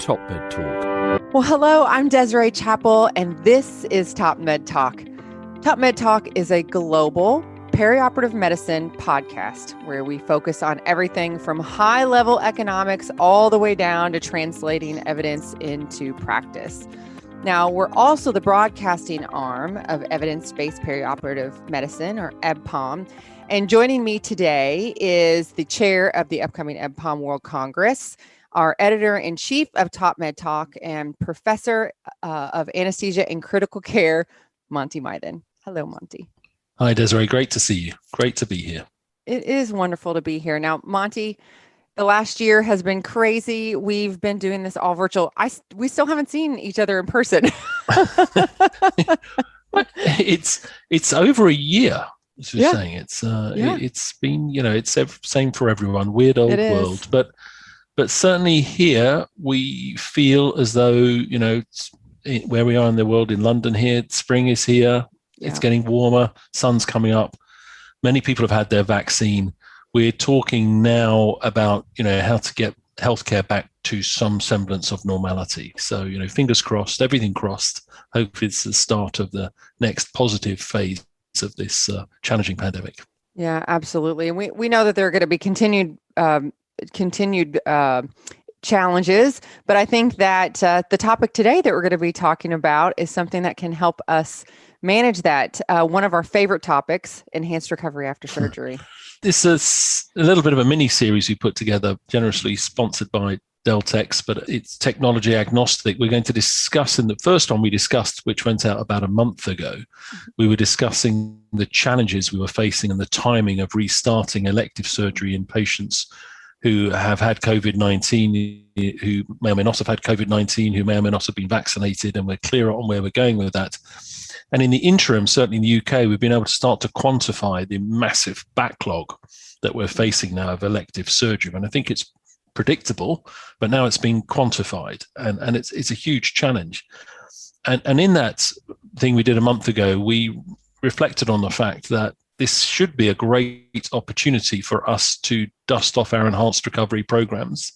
TopMedTalk. Well, hello, I'm Desiree Chappell, and this is TopMedTalk. TopMedTalk is a global perioperative medicine podcast where we focus on everything from high-level economics all the way down to translating evidence into practice. Now, we're also the broadcasting arm of evidence-based perioperative medicine, or EBPOM. And joining me today is the chair of the upcoming EBPOM World Congress, our editor-in-chief of TopMedTalk, and professor of anesthesia and critical care, Monty Mythen. Hello, Monty. Hi, Desiree. Great to see you. Great to be here. It is wonderful to be here. Now, Monty, the last year has been crazy. We've been doing this all virtual. We still haven't seen each other in person. It's over a year. As you're saying, it's been, it's the same for everyone. Weird old world, but certainly here we feel as though where we are in the world in London here, spring is here. Yeah. It's getting warmer. Sun's coming up. Many people have had their vaccine. We're talking now about how to get healthcare back to some semblance of normality. So fingers crossed, everything crossed. Hope it's the start of the next positive phase of this challenging pandemic. Yeah, absolutely. And we know that there are going to be continued challenges, but I think that the topic today that we're going to be talking about is something that can help us manage that. One of our favorite topics, enhanced recovery after surgery. This is a little bit of a mini series we put together, generously sponsored by Deltex, but it's technology agnostic. We're going to discuss, in the first one we discussed, which went out about a month ago, we were discussing the challenges we were facing and the timing of restarting elective surgery in patients who have had COVID-19, who may or may not have had COVID-19, who may or may not have been vaccinated, and we're clear on where we're going with that. And in the interim, certainly in the UK, we've been able to start to quantify the massive backlog that we're facing now of elective surgery. And I think it's predictable, but now it's being quantified, and it's a huge challenge. And in that thing we did a month ago, we reflected on the fact that this should be a great opportunity for us to dust off our enhanced recovery programs.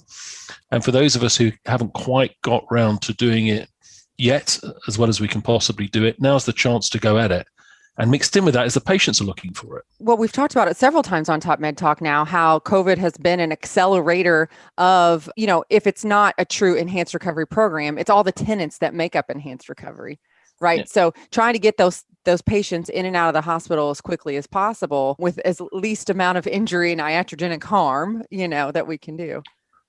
And for those of us who haven't quite got round to doing it yet, as well as we can possibly do it, now's the chance to go at it. And mixed in with that is the patients are looking for it. Well, we've talked about it several times on TopMedTalk now, how COVID has been an accelerator of, if it's not a true enhanced recovery program, it's all the tenets that make up enhanced recovery, right? Yeah. So trying to get those patients in and out of the hospital as quickly as possible with as least amount of injury and iatrogenic harm, that we can do.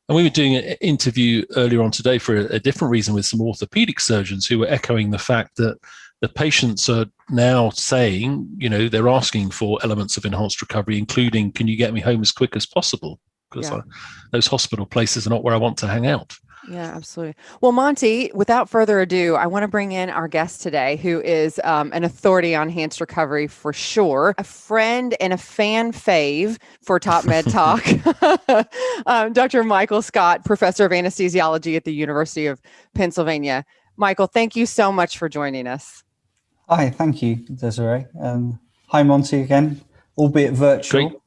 And we were doing an interview earlier on today for a different reason with some orthopedic surgeons who were echoing the fact that the patients are now saying, they're asking for elements of enhanced recovery, including, can you get me home as quick as possible? Because those hospital places are not where I want to hang out. Yeah, absolutely. Well, Monty, without further ado, I want to bring in our guest today, who is an authority on enhanced recovery for sure, a friend and a fan fave for TopMedTalk, Dr. Michael Scott, professor of anesthesiology at the University of Pennsylvania. Michael, thank you so much for joining us. Hi, thank you, Desiree. Hi, Monty, again, albeit virtual.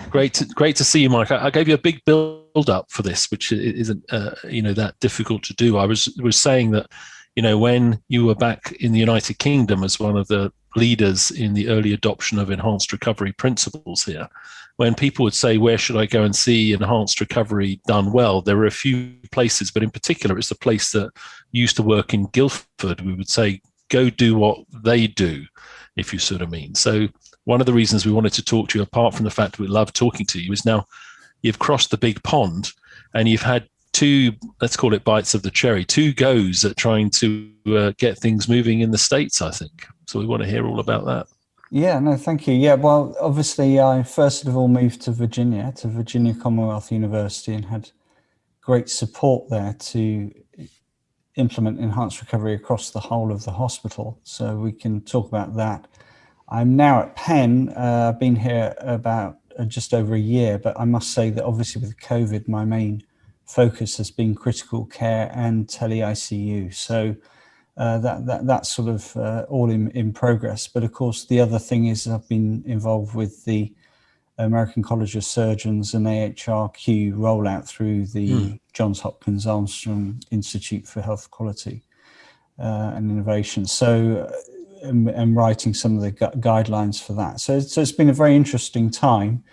Great to see you, Mike. I gave you a big build up for this, which isn't that difficult to do. I was saying that when you were back in the United Kingdom as one of the leaders in the early adoption of enhanced recovery principles here, when people would say, where should I go and see enhanced recovery done well, there were a few places, but in particular it's the place that used to work in Guildford. We would say, go do what they do, if you sort of mean. So one of the reasons we wanted to talk to you, apart from the fact that we love talking to you, is now you've crossed the big pond and you've had two, let's call it bites of the cherry, two goes at trying to get things moving in the States, I think. So we want to hear all about that. Yeah, no, thank you. Yeah, well, obviously I first of all moved to Virginia Commonwealth University, and had great support there to implement enhanced recovery across the whole of the hospital. So we can talk about that. I'm now at Penn. I've been here about just over a year, but I must say that obviously with COVID, my main focus has been critical care and tele-ICU. So that's sort of all in progress. But of course, the other thing is I've been involved with the American College of Surgeons and AHRQ rollout through the Johns Hopkins Armstrong Institute for Health Quality and Innovation. So, and writing some of the guidelines for that. So it's been a very interesting time.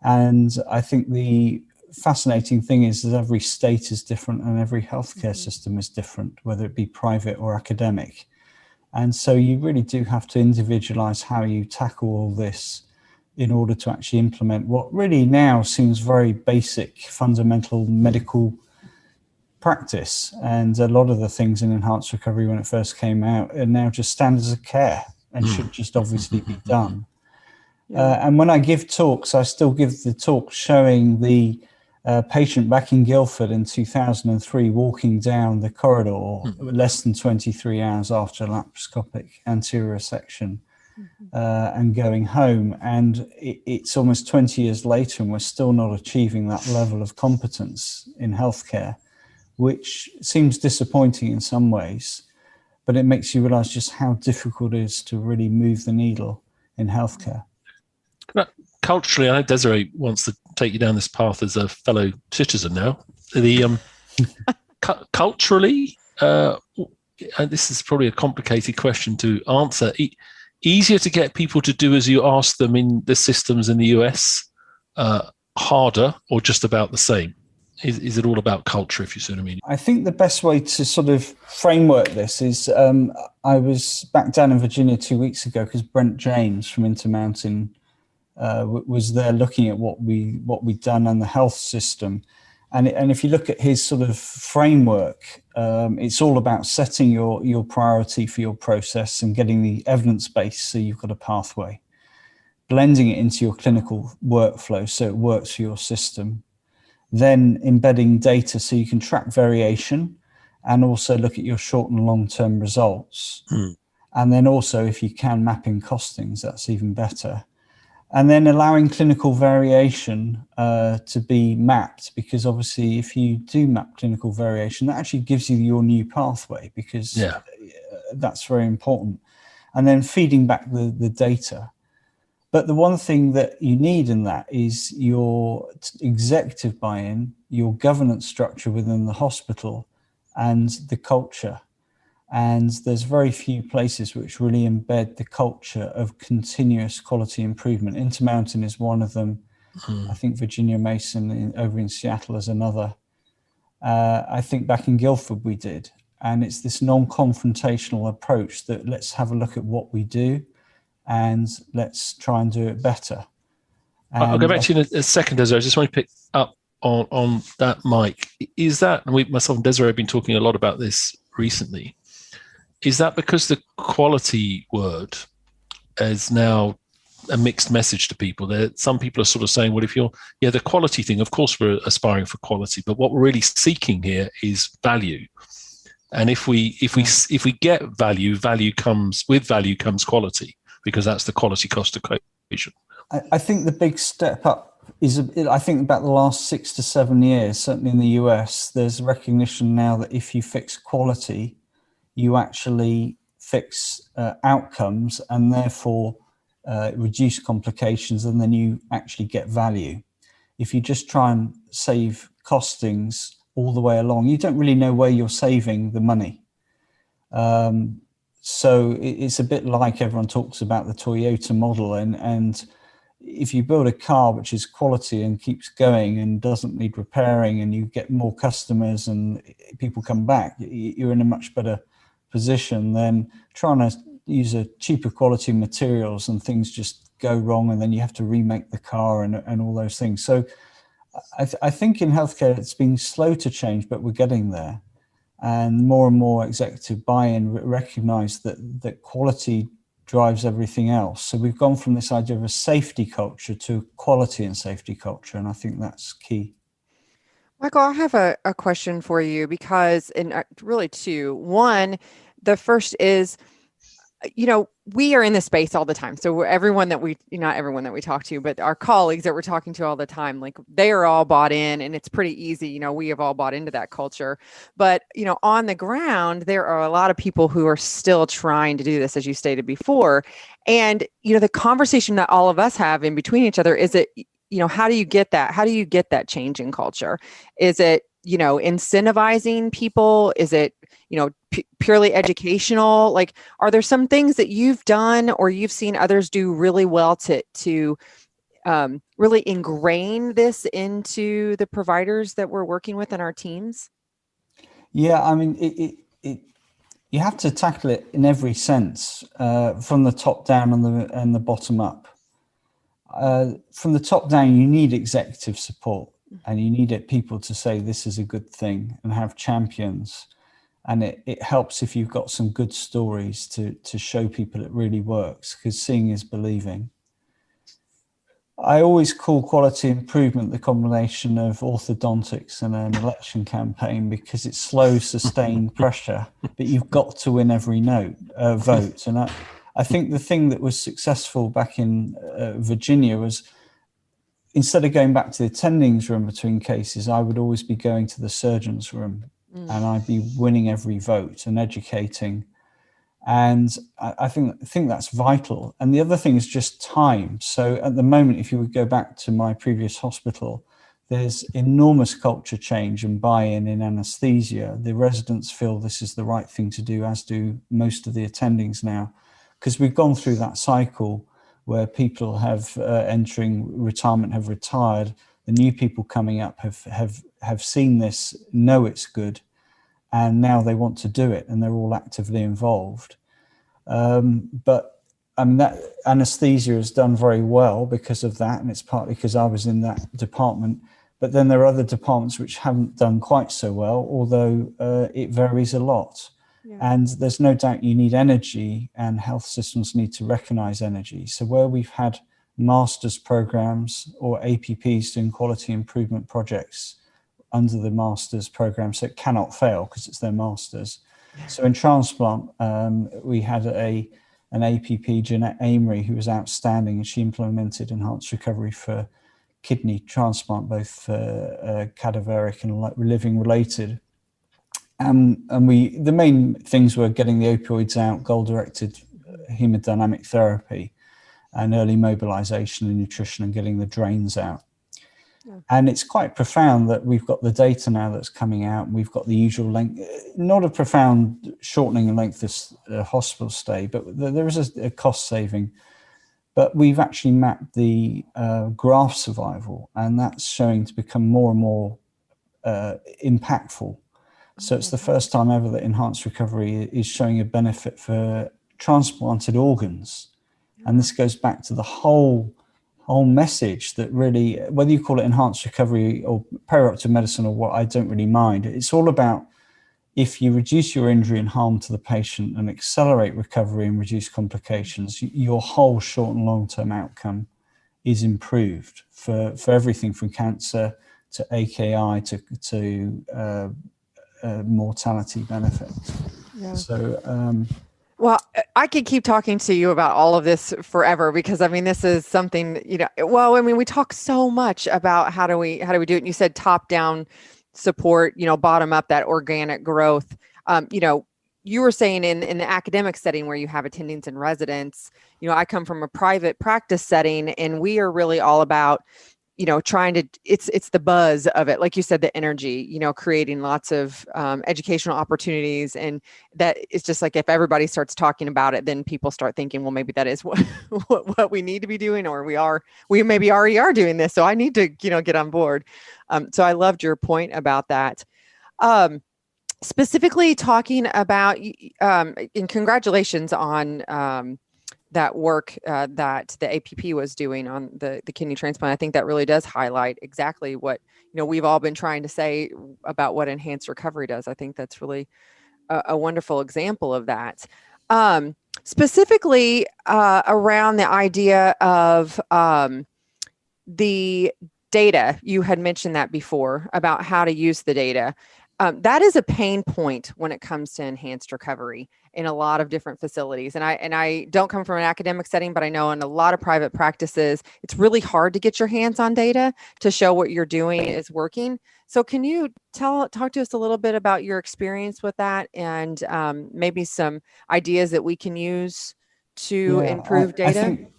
And I think the fascinating thing is that every state is different and every healthcare system is different, whether it be private or academic. And so you really do have to individualize how you tackle all this in order to actually implement what really now seems very basic, fundamental medical practice. And a lot of the things in enhanced recovery when it first came out are now just standards of care and should just obviously be done. And when I give talks, I still give the talk showing the patient back in Guildford in 2003 walking down the corridor less than 23 hours after a laparoscopic anterior resection and going home. And it's almost 20 years later and we're still not achieving that level of competence in healthcare, which seems disappointing in some ways, but it makes you realize just how difficult it is to really move the needle in healthcare. Culturally, I know Desiree wants to take you down this path as a fellow citizen now. The culturally, and this is probably a complicated question to answer, easier to get people to do as you ask them in the systems in the US, harder, or just about the same? Is it all about culture, if you see what I mean? I think the best way to sort of framework this is I was back down in Virginia 2 weeks ago because Brent James from Intermountain was there looking at what we'd done and the health system. And if you look at his sort of framework, it's all about setting your priority for your process and getting the evidence base so you've got a pathway, blending it into your clinical workflow so it works for your system, then embedding data so you can track variation and also look at your short and long-term results. And then also, if you can, mapping costings, that's even better. And then allowing clinical variation to be mapped, because obviously if you do map clinical variation, that actually gives you your new pathway, because that's very important. And then feeding back the data. But the one thing that you need in that is your executive buy-in, your governance structure within the hospital, and the culture. And there's very few places which really embed the culture of continuous quality improvement. Intermountain is one of them. I think Virginia Mason over in Seattle is another. I think back in Guildford we did. And it's this non-confrontational approach that let's have a look at what we do and let's try and do it better. And I'll go back to you in a second, Desiree. I just want to pick up on that, Mike. Is that, and myself and Desiree have been talking a lot about this recently, is that because the quality word is now a mixed message to people? Some people are sort of saying, well, if the quality thing, of course we're aspiring for quality, but what we're really seeking here is value. And if we get value comes quality, because that's the quality cost equation. I think the big step up is, I think about the last 6 to 7 years, certainly in the US, there's recognition now that if you fix quality, you actually fix outcomes and therefore reduce complications, and then you actually get value. If you just try and save costings all the way along, you don't really know where you're saving the money. So it's a bit like everyone talks about the Toyota model, and if you build a car which is quality and keeps going and doesn't need repairing, and you get more customers and people come back, you're in a much better position than trying to use a cheaper quality materials and things just go wrong and then you have to remake the car and all those things. So I think in healthcare it's been slow to change, but we're getting there. And more executive buy-in recognize that quality drives everything else. So we've gone from this idea of a safety culture to quality and safety culture, and I think that's key. Michael, I have a question for you, because, and really two. One, the first is, we are in this space all the time. So everyone that not everyone that we talk to, but our colleagues that we're talking to all the time, like they are all bought in, and it's pretty easy. We have all bought into that culture. But, on the ground, there are a lot of people who are still trying to do this, as you stated before. And, the conversation that all of us have in between each other is that how do you get that? How do you get that change in culture? Is it, incentivizing people? Is it, purely educational? Like, are there some things that you've done or you've seen others do really well to really ingrain this into the providers that we're working with in our teams? Yeah, I mean, you have to tackle it in every sense, from the top down and the bottom up. From the top down, you need executive support, and you need people to say this is a good thing and have champions. And it helps if you've got some good stories to show people it really works, because seeing is believing. I always call quality improvement the combination of orthodontics and an election campaign, because it's slow, sustained pressure, but you've got to win every vote. And I think the thing that was successful back in Virginia was, instead of going back to the attendings room between cases, I would always be going to the surgeon's room, and I'd be winning every vote and educating. And I think that's vital. And the other thing is just time. So at the moment, if you would go back to my previous hospital, there's enormous culture change and buy-in in anesthesia. The residents feel this is the right thing to do, as do most of the attendings now, because we've gone through that cycle where people have entering retirement have retired. The new people coming up have seen this, know it's good, and now they want to do it, and they're all actively involved. But I mean, that anesthesia has done very well because of that, and it's partly because I was in that department. But then there are other departments which haven't done quite so well, although it varies a lot. Yeah. And there's no doubt you need energy, and health systems need to recognize energy. So where we've had master's programs or APPs doing quality improvement projects under the master's program, so it cannot fail because it's their master's. So in transplant, we had an APP, Jeanette Amery, who was outstanding, and she implemented enhanced recovery for kidney transplant, both cadaveric and living related. And the main things were getting the opioids out, goal-directed hemodynamic therapy, and early mobilization and nutrition, and getting the drains out. Yeah. And it's quite profound that we've got the data now that's coming out, and we've got the usual length, not a profound shortening in length of hospital stay, but there is a cost saving. But we've actually mapped the graft survival, and that's showing to become more and more impactful. So it's the first time ever that enhanced recovery is showing a benefit for transplanted organs. And this goes back to the whole message that really, whether you call it enhanced recovery or perioperative medicine or what, I don't really mind. It's all about, if you reduce your injury and harm to the patient and accelerate recovery and reduce complications, your whole short and long-term outcome is improved for everything from cancer to AKI to mortality benefit. Yeah. So, well, I could keep talking to you about all of this forever, because I mean, this is something, we talk so much about how do we do it. And you said top down support, bottom up, that organic growth. You were saying in the academic setting where you have attendings and residents, I come from a private practice setting, and we are really all about, trying to, it's the buzz of it. Like you said, the energy, creating lots of educational opportunities. And that is just like, if everybody starts talking about it, then people start thinking, well, maybe that is what we need to be doing, or we maybe already are doing this. So I need to, get on board. So I loved your point about that. Specifically talking about, and congratulations on, that work that the APP was doing on the kidney transplant. I think that really does highlight exactly what, we've all been trying to say about what enhanced recovery does. I think that's really a wonderful example of that. Specifically around the idea of the data, you had mentioned that before about how to use the data. That is a pain point when it comes to enhanced recovery in a lot of different facilities. And I don't come from an academic setting, but I know in a lot of private practices, it's really hard to get your hands on data to show what you're doing is working. So can you talk to us a little bit about your experience with that, and maybe some ideas that we can use to improve data? I think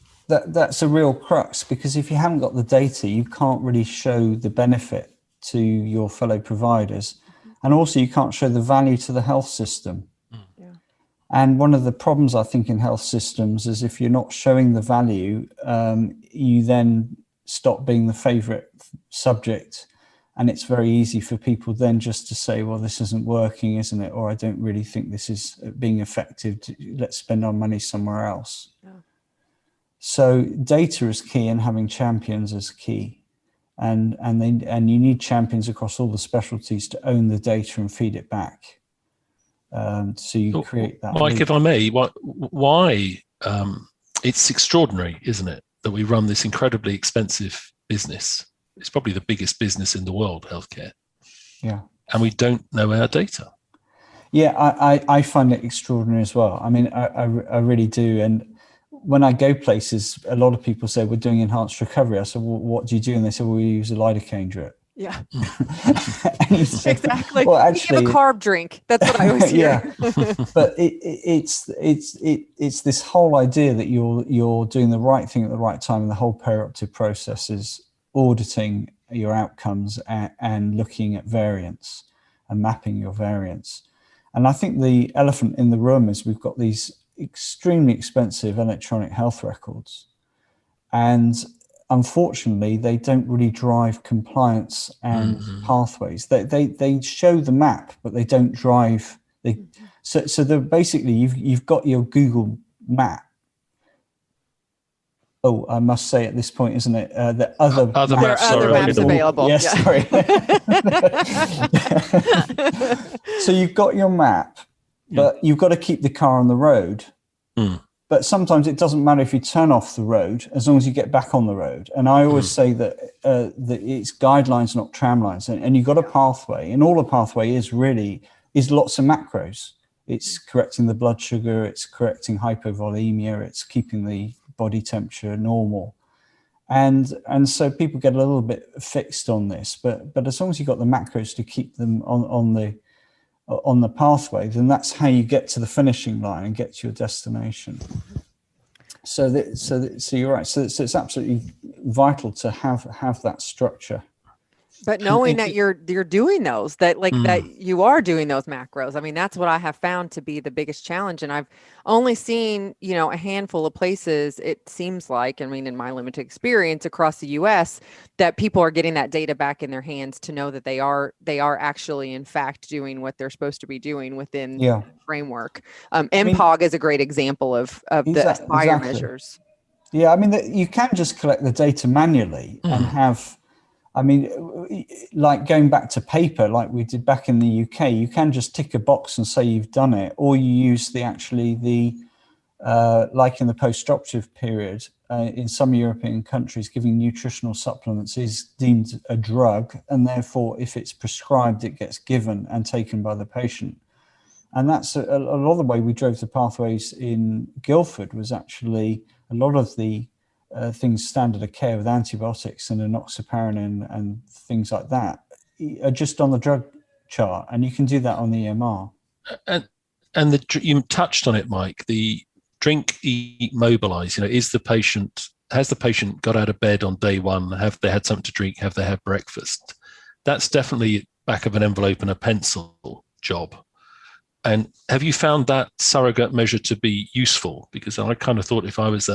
that's a real crux, because if you haven't got the data, you can't really show the benefit to your fellow providers, and also you can't show the value to the health system. Yeah. And one of the problems, I think, in health systems is if you're not showing the value, you then stop being the favorite subject. And it's very easy for people then just to say, well, this isn't working, isn't it? Or I don't really think this is being effective. Let's spend our money somewhere else. Yeah. So data is key, and having champions is key. And you need champions across all the specialties to own the data and feed it back. So you create that. Mike, if I may, why it's extraordinary, isn't it, that we run this incredibly expensive business? It's probably the biggest business in the world, healthcare. Yeah. And we don't know our data. Yeah, I find it extraordinary as well. I mean, I really do. And when I go places, a lot of people say, we're doing enhanced recovery. I said, well, what do you do? And they said, well, we use a lidocaine drip. Yeah. Said, exactly. Well, actually, you give a carb drink. That's what I always hear. Yeah. But it's this whole idea that you're doing the right thing at the right time, and the whole perioperative process is auditing your outcomes and looking at variance and mapping your variance. And I think the elephant in the room is we've got these extremely expensive electronic health records, and unfortunately they don't really drive compliance and pathways. They show the map, but they don't drive. So they're basically you've got your Google map. Oh, I must say at this point, isn't it? The other maps are available. Yes, sorry. So you've got your map, but you've got to keep the car on the road. But sometimes it doesn't matter if you turn off the road, as long as you get back on the road. And I always say that it's guidelines, not tram lines. And you've got a pathway, and all a pathway is lots of macros. It's correcting the blood sugar, it's correcting hypovolemia, it's keeping the body temperature normal. And so people get a little bit fixed on this, but as long as you've got the macros to keep them on the pathway, then that's how you get to the finishing line and get to your destination. So you're right. So it's absolutely vital to have that structure. But knowing that you're doing those, that you are doing those macros. I mean, that's what I have found to be the biggest challenge. And I've only seen, a handful of places, it seems like, I mean, in my limited experience across the US, that people are getting that data back in their hands to know that they are actually, in fact, doing what they're supposed to be doing within the framework. MPOG is a great example of the Aspire measures. Yeah, I mean, you can just collect the data manually and have... I mean, like going back to paper, like we did back in the UK, you can just tick a box and say you've done it, or you use like in the post-operative period, in some European countries, giving nutritional supplements is deemed a drug, and therefore, if it's prescribed, it gets given and taken by the patient. And that's a lot of the way we drove the pathways in Guildford was actually a lot of the things standard of care with antibiotics and enoxaparin and things like that are just on the drug chart, and you can do that on the EMR. And you touched on it, Mike. The drink, eat, mobilize. Has the patient got out of bed on day one? Have they had something to drink? Have they had breakfast? That's definitely back of an envelope and a pencil job. And have you found that surrogate measure to be useful? Because I kind of thought if I was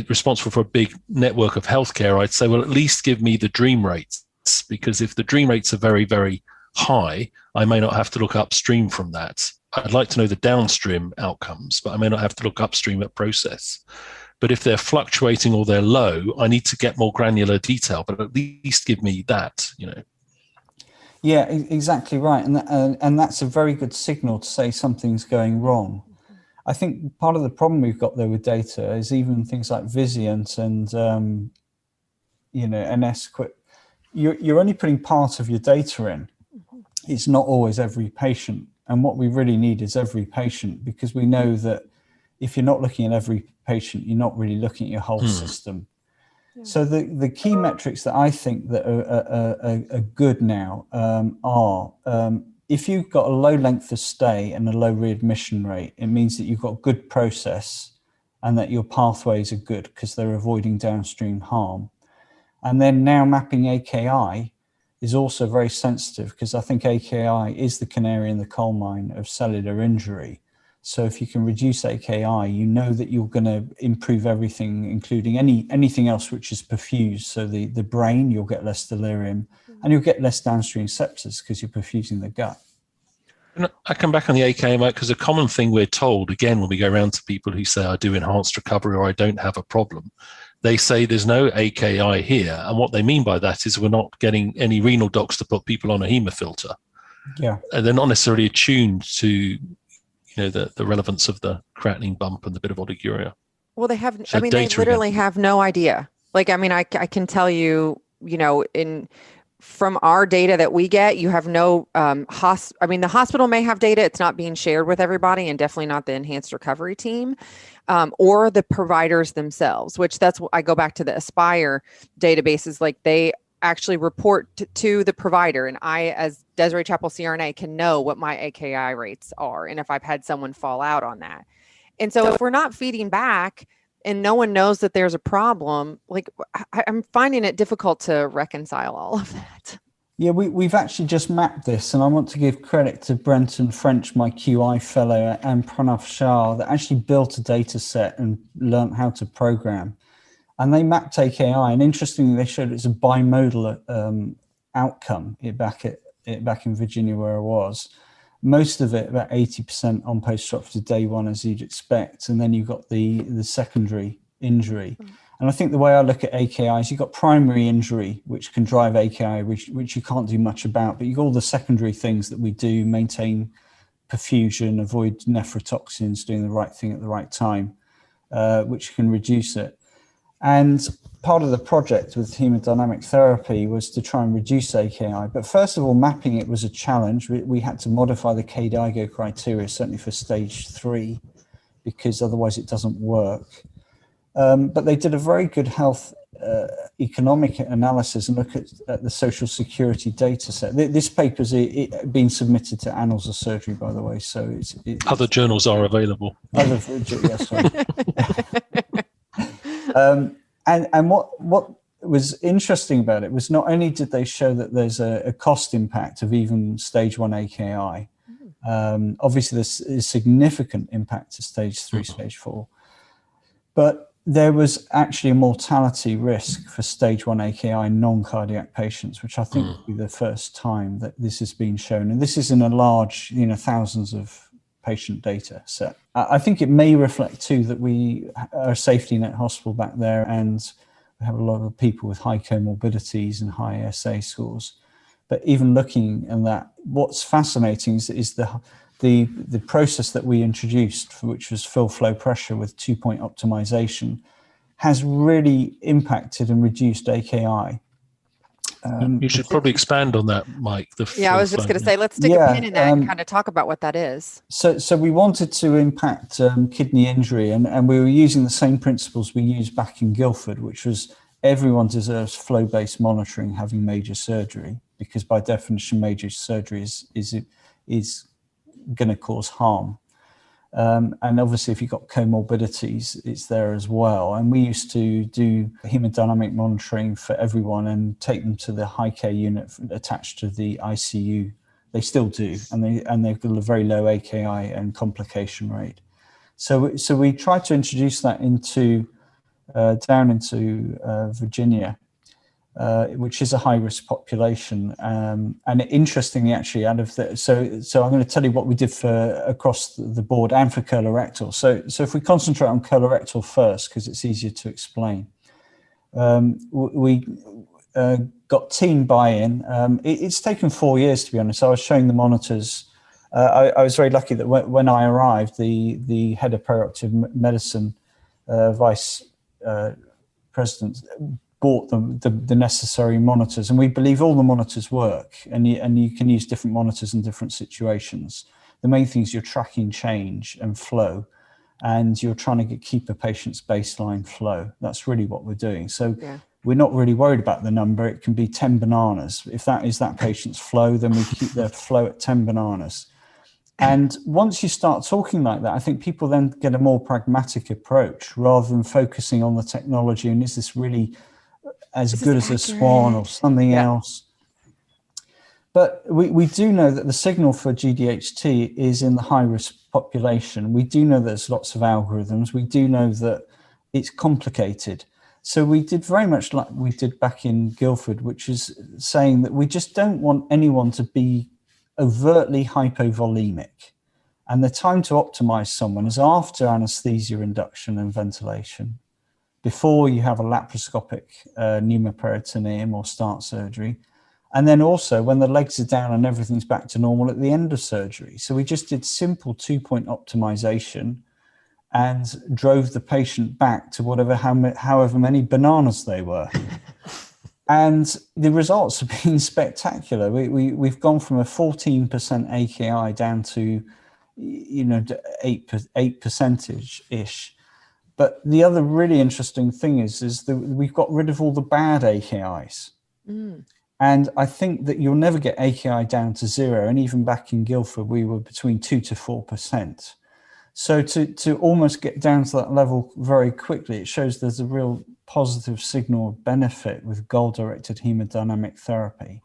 responsible for a big network of healthcare, I'd say, well, at least give me the dream rates, because if the dream rates are very, very high, I may not have to look upstream from that. I'd like to know the downstream outcomes, but I may not have to look upstream at process. But if they're fluctuating or they're low, I need to get more granular detail, but at least give me that, Yeah, exactly right. And that's a very good signal to say something's going wrong. I think part of the problem we've got there with data is even things like Vizient and, NSQuip. You're only putting part of your data in. It's not always every patient. And what we really need is every patient, because we know that if you're not looking at every patient, you're not really looking at your whole system. Yeah. So the key metrics that I think that are good now are if you've got a low length of stay and a low readmission rate, it means that you've got good process and that your pathways are good because they're avoiding downstream harm. And then now mapping AKI is also very sensitive, because I think AKI is the canary in the coal mine of cellular injury. So if you can reduce AKI, you know that you're going to improve everything, including anything else which is perfused. So the brain, you'll get less delirium, and you'll get less downstream sepsis because you're perfusing the gut. And I come back on the AKI, because a common thing we're told, again, when we go around to people who say, I do enhanced recovery or I don't have a problem, they say there's no AKI here. And what they mean by that is we're not getting any renal docs to put people on a hemofilter. Yeah. And they're not necessarily attuned to the relevance of the creatinine bump and the bit of oliguria. Well, they have, so they literally have no idea. Like, I mean, I can tell you, from our data that we get, you have no, the hospital may have data. It's not being shared with everybody, and definitely not the enhanced recovery team, or the providers themselves, which I go back to the Aspire databases. Like, they actually report to the provider, and I, as Desiree Chapel CRNA, can know what my AKI rates are and if I've had someone fall out on that. And so if we're not feeding back and no one knows that there's a problem, like, I'm finding it difficult to reconcile all of that. Yeah, we've actually just mapped this, and I want to give credit to Brenton French, my QI fellow, and Pranav Shah, that actually built a data set and learned how to program. And they mapped AKI, and interestingly, they showed it's a bimodal outcome back in Virginia, where I was. Most of it, about 80% on post-operative day one, as you'd expect. And then you've got the secondary injury. And I think the way I look at AKI is you've got primary injury, which can drive AKI, which you can't do much about. But you've got all the secondary things that we do: maintain perfusion, avoid nephrotoxins, doing the right thing at the right time, which can reduce it. And part of the project with hemodynamic therapy was to try and reduce AKI. But first of all, mapping it was a challenge. We had to modify the KDIGO criteria, certainly for stage 3, because otherwise it doesn't work. But they did a very good health economic analysis and look at the social security data set. This paper's been submitted to Annals of Surgery, by the way. So other journals are available. Yes, sorry. And what was interesting about it was not only did they show that there's a cost impact of even stage 1 AKI, obviously there's a significant impact to stage 3, stage 4, but there was actually a mortality risk for stage 1 AKI in non-cardiac patients, which I think will be the first time that this has been shown. And this is in a large, thousands of patient data set. I think it may reflect too that we are a safety net hospital back there, and we have a lot of people with high comorbidities and high SA scores. But even looking at that, what's fascinating is the process that we introduced, which was fill flow pressure with 2-point optimization, has really impacted and reduced AKI. You should probably expand on that, Mike. I was just going to say, let's stick a pin in that and kind of talk about what that is. So we wanted to impact kidney injury, and we were using the same principles we used back in Guildford, which was everyone deserves flow-based monitoring having major surgery, because by definition, major surgery is going to cause harm. And obviously, if you've got comorbidities, it's there as well. And we used to do hemodynamic monitoring for everyone and take them to the high care unit attached to the ICU. They still do, and they've got a very low AKI and complication rate. So we tried to introduce that down into Virginia, which is a high-risk population. And interestingly, actually, so I'm going to tell you what we did for across the board and for colorectal. So if we concentrate on colorectal first, because it's easier to explain, we got team buy-in. It's taken 4 years, to be honest. I was showing the monitors. I was very lucky that when I arrived, the head of perioperative medicine, vice president, bought the necessary monitors, and we believe all the monitors work, and you can use different monitors in different situations. The main thing is you're tracking change and flow, and you're trying to keep a patient's baseline flow. That's really what we're doing. So we're not really worried about the number. It can be 10 bananas. If that is that patient's flow, then we keep their flow at 10 bananas. And once you start talking like that, I think people then get a more pragmatic approach rather than focusing on the technology and is this really as good as a Swan or something else. But we do know that the signal for GDHT is in the high-risk population. We do know there's lots of algorithms. We do know that it's complicated. So we did very much like we did back in Guildford, which is saying that we just don't want anyone to be overtly hypovolemic. And the time to optimize someone is after anesthesia induction and ventilation, before you have a laparoscopic pneumoperitoneum or start surgery. And then also when the legs are down and everything's back to normal at the end of surgery. So we just did simple 2-point optimization and drove the patient back to however many bananas they were. And the results have been spectacular. We've gone from a 14% AKI down to 8%-ish. But the other really interesting thing is that we've got rid of all the bad AKIs. And I think that you'll never get AKI down to 0. And even back in Guildford, we were between 2 to 4%. So to almost get down to that level very quickly, it shows there's a real positive signal of benefit with goal-directed hemodynamic therapy.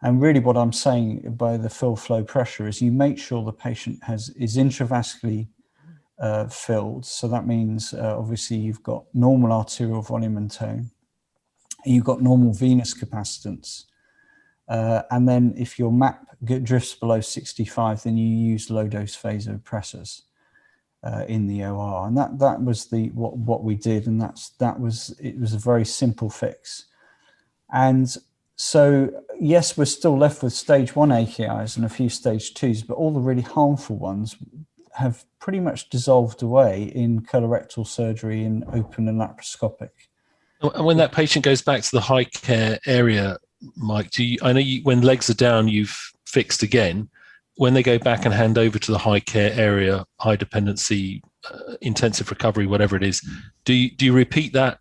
And really what I'm saying by the fill flow pressure is you make sure the patient is intravascularly filled. So that means obviously you've got normal arterial volume and tone. You've got normal venous capacitance. And then if your MAP drifts below 65, then you use low-dose vasopressors in the OR. And that was what we did, and it was a very simple fix. And so, yes, we're still left with stage 1 AKIs and a few stage 2s, but all the really harmful ones have pretty much dissolved away in colorectal surgery and open and laparoscopic. And when that patient goes back to the high care area, Mike, I know when legs are down, you've fixed again. When they go back and hand over to the high care area, high dependency, intensive recovery, whatever it is, do you repeat that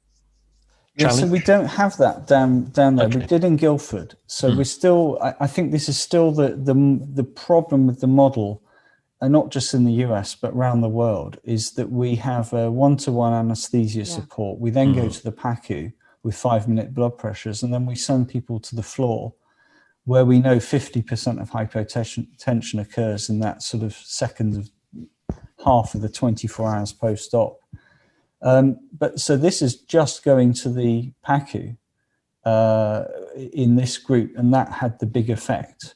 challenge? So we don't have that down there. Okay. We did in Guildford. So we're still, I think this is still the problem with the model, and not just in the US, but around the world, is that we have a one-to-one anesthesia support. We then go to the PACU with 5-minute blood pressures, and then we send people to the floor where we know 50% of hypotension occurs in that sort of second of half of the 24 hours post-op. But so this is just going to the PACU in this group, and that had the big effect.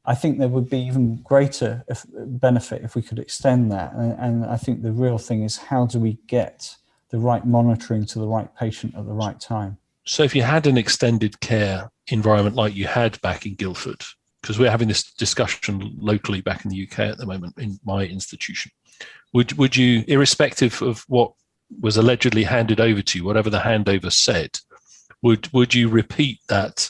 I think there would be even greater benefit if we could extend that. And I think the real thing is, how do we get the right monitoring to the right patient at the right time? So if you had an extended care environment like you had back in Guildford, because we're having this discussion locally back in the UK at the moment in my institution, would you, irrespective of what was allegedly handed over to you, whatever the handover said, would you repeat that?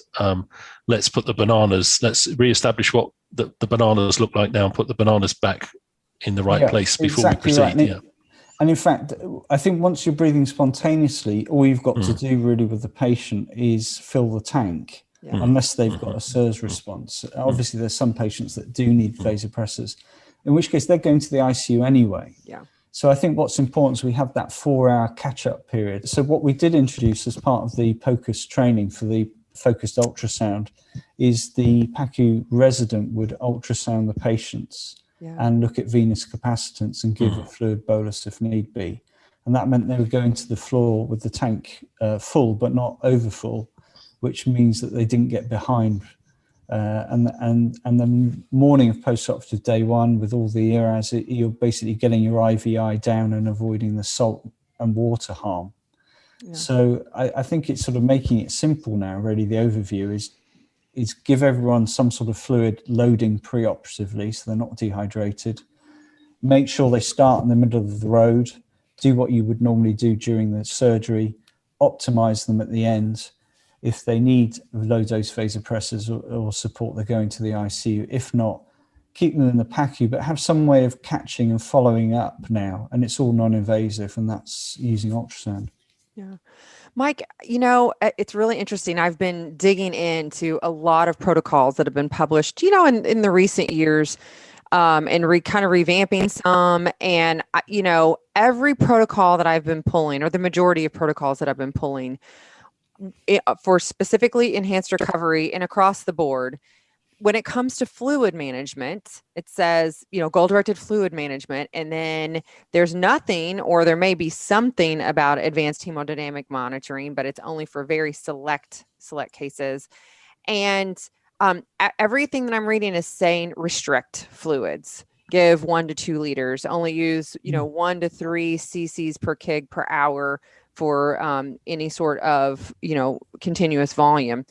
Let's put the bananas, let's reestablish what the bananas look like now and put the bananas back in the right place before we proceed. Right. And in fact, I think once you're breathing spontaneously, all you've got to do really with the patient is fill the tank, unless they've got a SIRS response. Obviously, there's some patients that do need vasopressors, in which case they're going to the ICU anyway. So I think what's important is we have that 4-hour catch-up period. So what we did introduce as part of the POCUS training for the focused ultrasound is the PACU resident would ultrasound the patients and look at venous capacitance and give a fluid bolus if need be. And that meant they would go into the floor with the tank full but not over full, which means that they didn't get behind. And the morning of post-operative day 1 with all the ERAS, you're basically getting your IVI down and avoiding the salt and water harm. So I think it's sort of making it simple now. Really, the overview is give everyone some sort of fluid loading preoperatively so they're not dehydrated. Make sure they start in the middle of the road, do what you would normally do during the surgery, optimize them at the end. If they need low-dose vasopressors or support, they're going to the ICU. If not, keep them in the PACU, but have some way of catching and following up now. And it's all non-invasive, and that's using ultrasound. Yeah. Mike, it's really interesting. I've been digging into a lot of protocols that have been published, in the recent years and kind of revamping some. And, every protocol that I've been pulling, or the majority of protocols that I've been pulling for specifically enhanced recovery and across the board, when it comes to fluid management, it says, goal-directed fluid management, and then there's nothing, or there may be something about advanced hemodynamic monitoring, but it's only for very select cases. And everything that I'm reading is saying restrict fluids, give 1 to 2 liters, only use 1 to 3 cc's per kg per hour for any sort of continuous volume.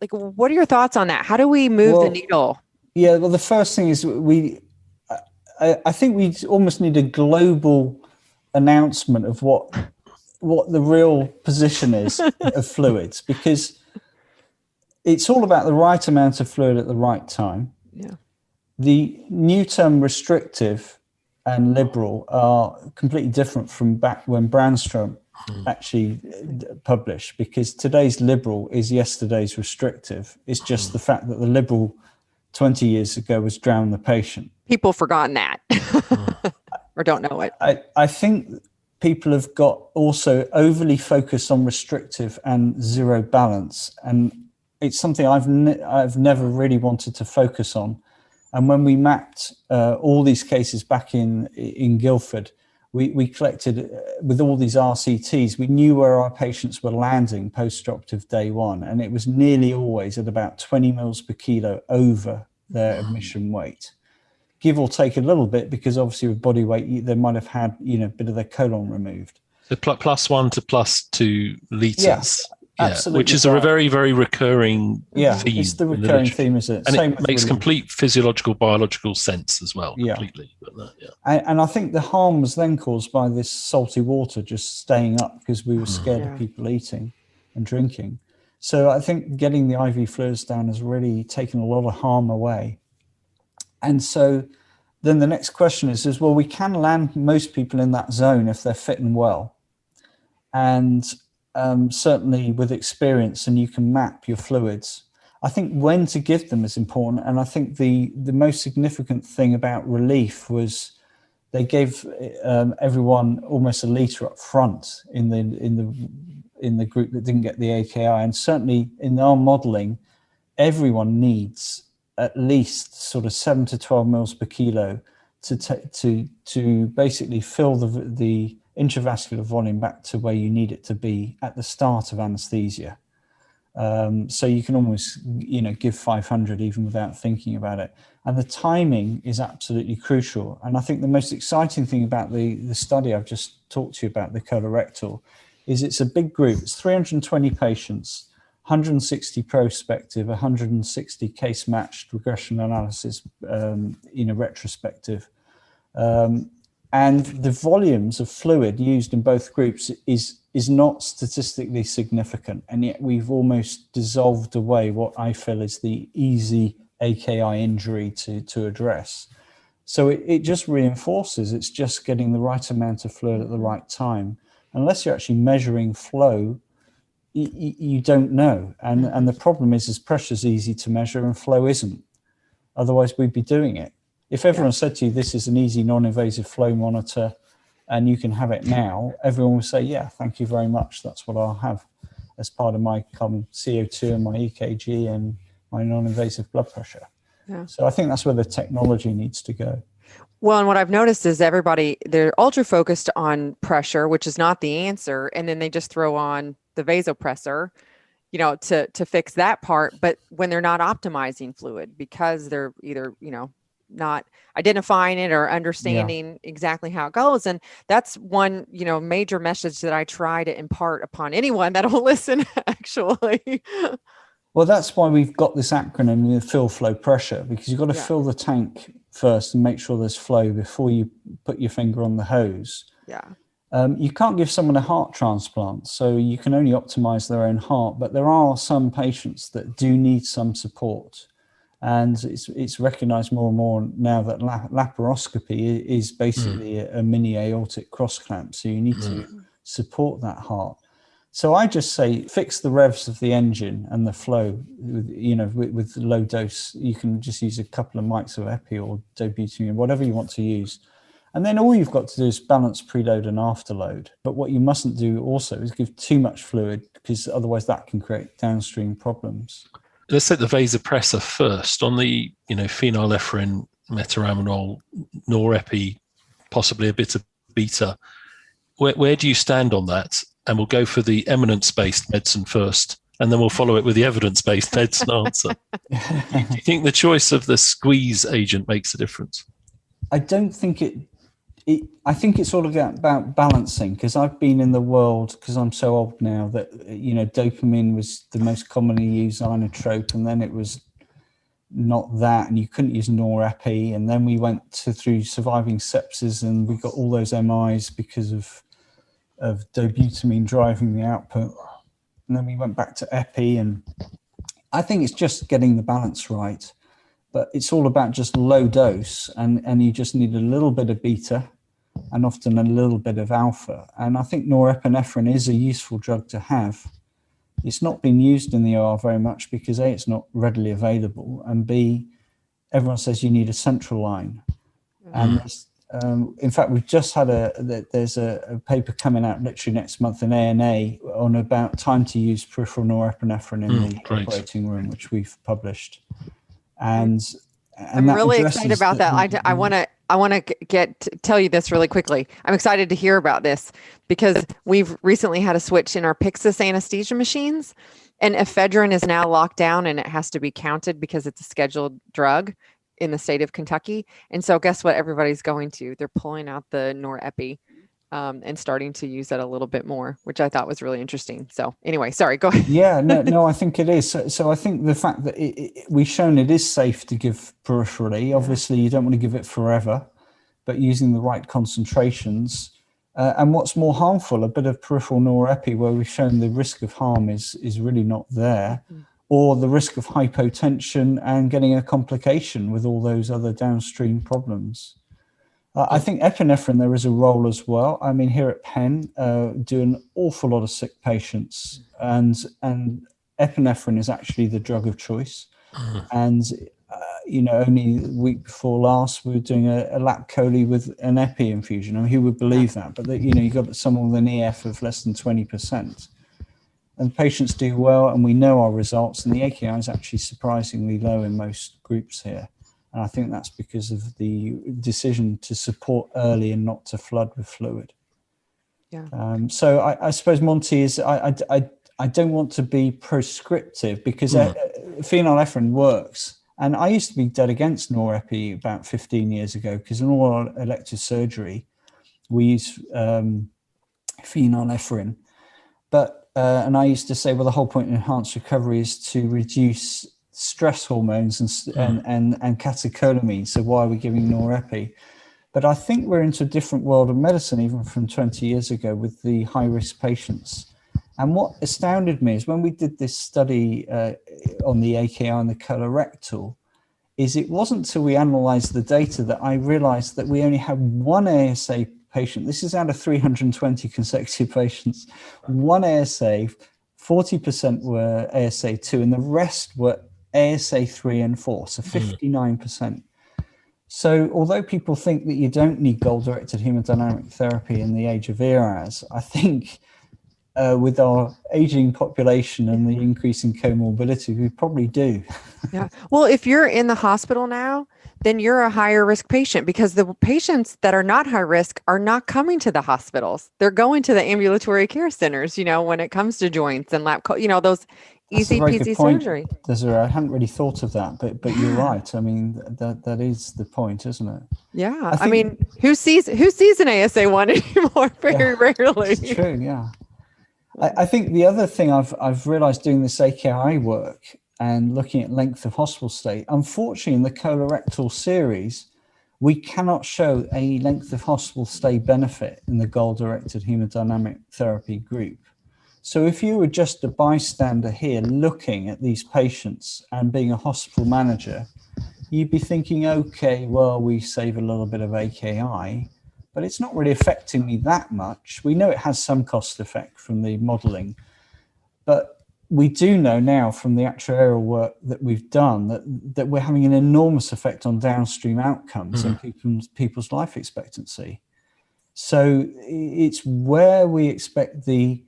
Like, what are your thoughts on that? How do we move the needle? Yeah, well, the first thing is I think we almost need a global announcement of what the real position is of fluids, because it's all about the right amount of fluid at the right time. Yeah. The new term restrictive and liberal are completely different from back when Brandstrom actually published, because today's liberal is yesterday's restrictive. It's just the fact that the liberal 20 years ago was drown the patient. People have forgotten that or don't know it. I think people have got also overly focused on restrictive and zero balance, and it's something I've never really wanted to focus on. And when we mapped all these cases back in Guildford, we collected with all these RCTs, we knew where our patients were landing post-operative day 1, and it was nearly always at about 20 mils per kilo over their admission weight, give or take a little bit, because obviously with body weight, they might have had a bit of their colon removed. So +1 to +2 liters. Yeah, absolutely, which is a very, very recurring theme. It's the recurring theme, isn't it? And Same it makes complete physiological, biological sense as well, completely. But and I think the harm was then caused by this salty water just staying up because we were scared of people eating and drinking. So I think getting the IV fluids down has really taken a lot of harm away. And so then the next question is, well, we can land most people in that zone if they're fit and well. And certainly with experience, and you can map your fluids. I think when to give them is important. And I think the most significant thing about relief was they gave everyone almost a litre up front in the group that didn't get the AKI. And certainly in our modelling, everyone needs at least sort of 7 to 12 mils per kilo to basically fill the intravascular volume back to where you need it to be at the start of anesthesia. So you can almost, give 500 even without thinking about it. And the timing is absolutely crucial. And I think the most exciting thing about the study I've just talked to you about, the colorectal, is it's a big group. It's 320 patients, 160 prospective, 160 case matched regression analysis, retrospective. And the volumes of fluid used in both groups is not statistically significant. And yet we've almost dissolved away what I feel is the easy AKI injury to address. So it just reinforces it's just getting the right amount of fluid at the right time. Unless you're actually measuring flow, you don't know. And the problem is pressure is easy to measure and flow isn't. Otherwise we'd be doing it. If everyone said to you, this is an easy non-invasive flow monitor and you can have it now, everyone would say, yeah, thank you very much. That's what I'll have as part of my CO2 and my EKG and my non-invasive blood pressure. Yeah. So I think that's where the technology needs to go. Well, and what I've noticed is they're ultra focused on pressure, which is not the answer. And then they just throw on the vasopressor, to fix that part. But when they're not optimizing fluid because they're either, not identifying it or understanding exactly how it goes. And that's one, major message that I try to impart upon anyone that'll listen, actually. Well, that's why we've got this acronym, the fill, flow, pressure, because you've got to fill the tank first and make sure there's flow before you put your finger on the hose. Yeah. You can't give someone a heart transplant, so you can only optimize their own heart, but there are some patients that do need some support. And it's recognized more and more now that laparoscopy is basically a mini aortic cross clamp. So you need to support that heart. So I just say fix the revs of the engine and the flow. With low dose, you can just use a couple of mics of epi or dobutamine, whatever you want to use. And then all you've got to do is balance preload and afterload. But what you mustn't do also is give too much fluid, because otherwise that can create downstream problems. Let's take the vasopressor first. On the phenylephrine, metaraminol, Norepi, possibly a bit of beta. Where do you stand on that? And we'll go for the eminence-based medicine first, and then we'll follow it with the evidence-based medicine answer. Do you think the choice of the squeeze agent makes a difference? I don't think I think it's all about balancing, because I've been in the world, because I'm so old now, that dopamine was the most commonly used inotrope, and then it was not that, and you couldn't use Norepi, and then we went through surviving sepsis, and we got all those MIs because of dobutamine driving the output, and then we went back to epi. And I think it's just getting the balance right, but it's all about just low dose, and you just need a little bit of beta and often a little bit of alpha. And I think norepinephrine is a useful drug to have. It's not been used in the OR very much because A, it's not readily available, and B, everyone says you need a central line. And in fact, we've just had there's a paper coming out literally next month in ANA on about time to use peripheral norepinephrine in the operating room, which we've published. And I'm really excited about that. I want to tell you this really quickly. I'm excited to hear about this because we've recently had a switch in our Pyxis anesthesia machines, and ephedrine is now locked down and it has to be counted because it's a scheduled drug in the state of Kentucky. And so guess what everybody's going to? They're pulling out the Norepi and starting to use that a little bit more, which I thought was really interesting. So anyway, sorry, go ahead. Yeah, no, I think it is. So I think the fact that we've shown it is safe to give peripherally. Obviously, you don't want to give it forever, but using the right concentrations. And what's more harmful, a bit of peripheral Norepi where we've shown the risk of harm is really not there. Or the risk of hypotension and getting a complication with all those other downstream problems. I think epinephrine, there is a role as well. I mean, here at Penn, do an awful lot of sick patients, and epinephrine is actually the drug of choice. And, only the week before last, we were doing a lap chole with an epi infusion. I mean, who would believe that? But, you got someone with an EF of less than 20%. And patients do well, and we know our results, and the AKI is actually surprisingly low in most groups here. And I think that's because of the decision to support early and not to flood with fluid. Yeah. So I suppose, Monty, is I don't want to be prescriptive because phenylephrine works. And I used to be dead against Norepi about 15 years ago because in all our elective surgery, we use phenylephrine. But and I used to say, well, the whole point in enhanced recovery is to reduce stress hormones and catecholamine. So why are we giving Norepi? But I think we're into a different world of medicine, even from 20 years ago, with the high-risk patients. And what astounded me is when we did this study on the AKI and the colorectal, is it wasn't until we analyzed the data that I realized that we only had one ASA patient. This is out of 320 consecutive patients. One ASA, 40% were ASA2, and the rest were ASA3 and 4, so 59%. So although people think that you don't need goal-directed hemodynamic therapy in the age of ERAS, I think with our aging population and the increase in comorbidity, we probably do. Yeah. Well, if you're in the hospital now, then you're a higher risk patient because the patients that are not high risk are not coming to the hospitals. They're going to the ambulatory care centers, when it comes to joints and lap, those easy peasy surgery. Desiree, I hadn't really thought of that, but you're right. I mean, that is the point, isn't it? Yeah. I mean, who sees an ASA1 anymore? Very rarely. It's true. Yeah. I think the other thing I've realized doing this AKI work and looking at length of hospital stay, unfortunately in the colorectal series, we cannot show a length of hospital stay benefit in the goal-directed hemodynamic therapy group. So if you were just a bystander here looking at these patients and being a hospital manager, you'd be thinking, okay, well, we save a little bit of AKI, but it's not really affecting me that much. We know it has some cost effect from the modeling, but we do know now from the actuarial work that we've done that we're having an enormous effect on downstream outcomes and people's life expectancy. So it's where we expect the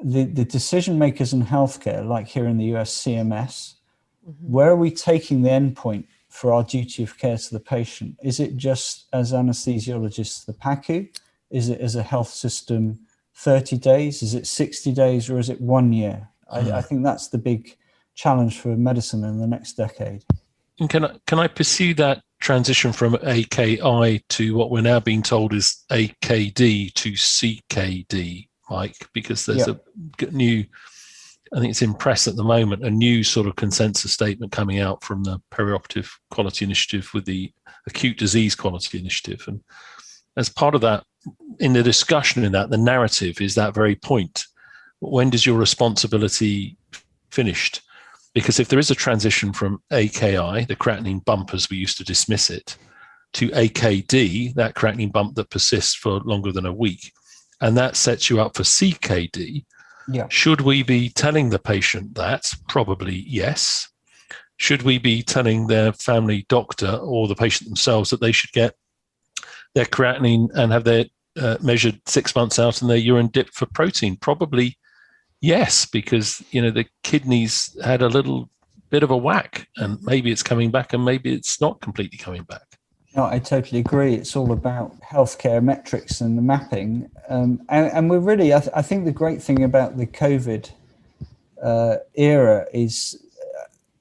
decision makers in healthcare, like here in the US, CMS, where are we taking the endpoint for our duty of care to the patient? Is it just as anesthesiologists, the PACU? Is it as a health system 30 days? Is it 60 days, or is it 1 year? I think that's the big challenge for medicine in the next decade. And can I pursue that transition from AKI to what we're now being told is AKD to CKD, Mike? Because there's a new, I think it's in press at the moment, a new sort of consensus statement coming out from the perioperative quality initiative with the acute disease quality initiative. And as part of that, in the discussion in that, the narrative is that very point. When does your responsibility finished? Because if there is a transition from AKI, the creatinine bump as we used to dismiss it, to AKD, that creatinine bump that persists for longer than a week, and that sets you up for CKD, should we be telling the patient that? Probably yes. Should we be telling their family doctor or the patient themselves that they should get their creatinine and have their measured 6 months out and their urine dipped for protein? Probably yes, because the kidneys had a little bit of a whack, and maybe it's coming back and maybe it's not completely coming back. No, I totally agree. It's all about healthcare metrics and the mapping. And we're really, I think the great thing about the COVID era is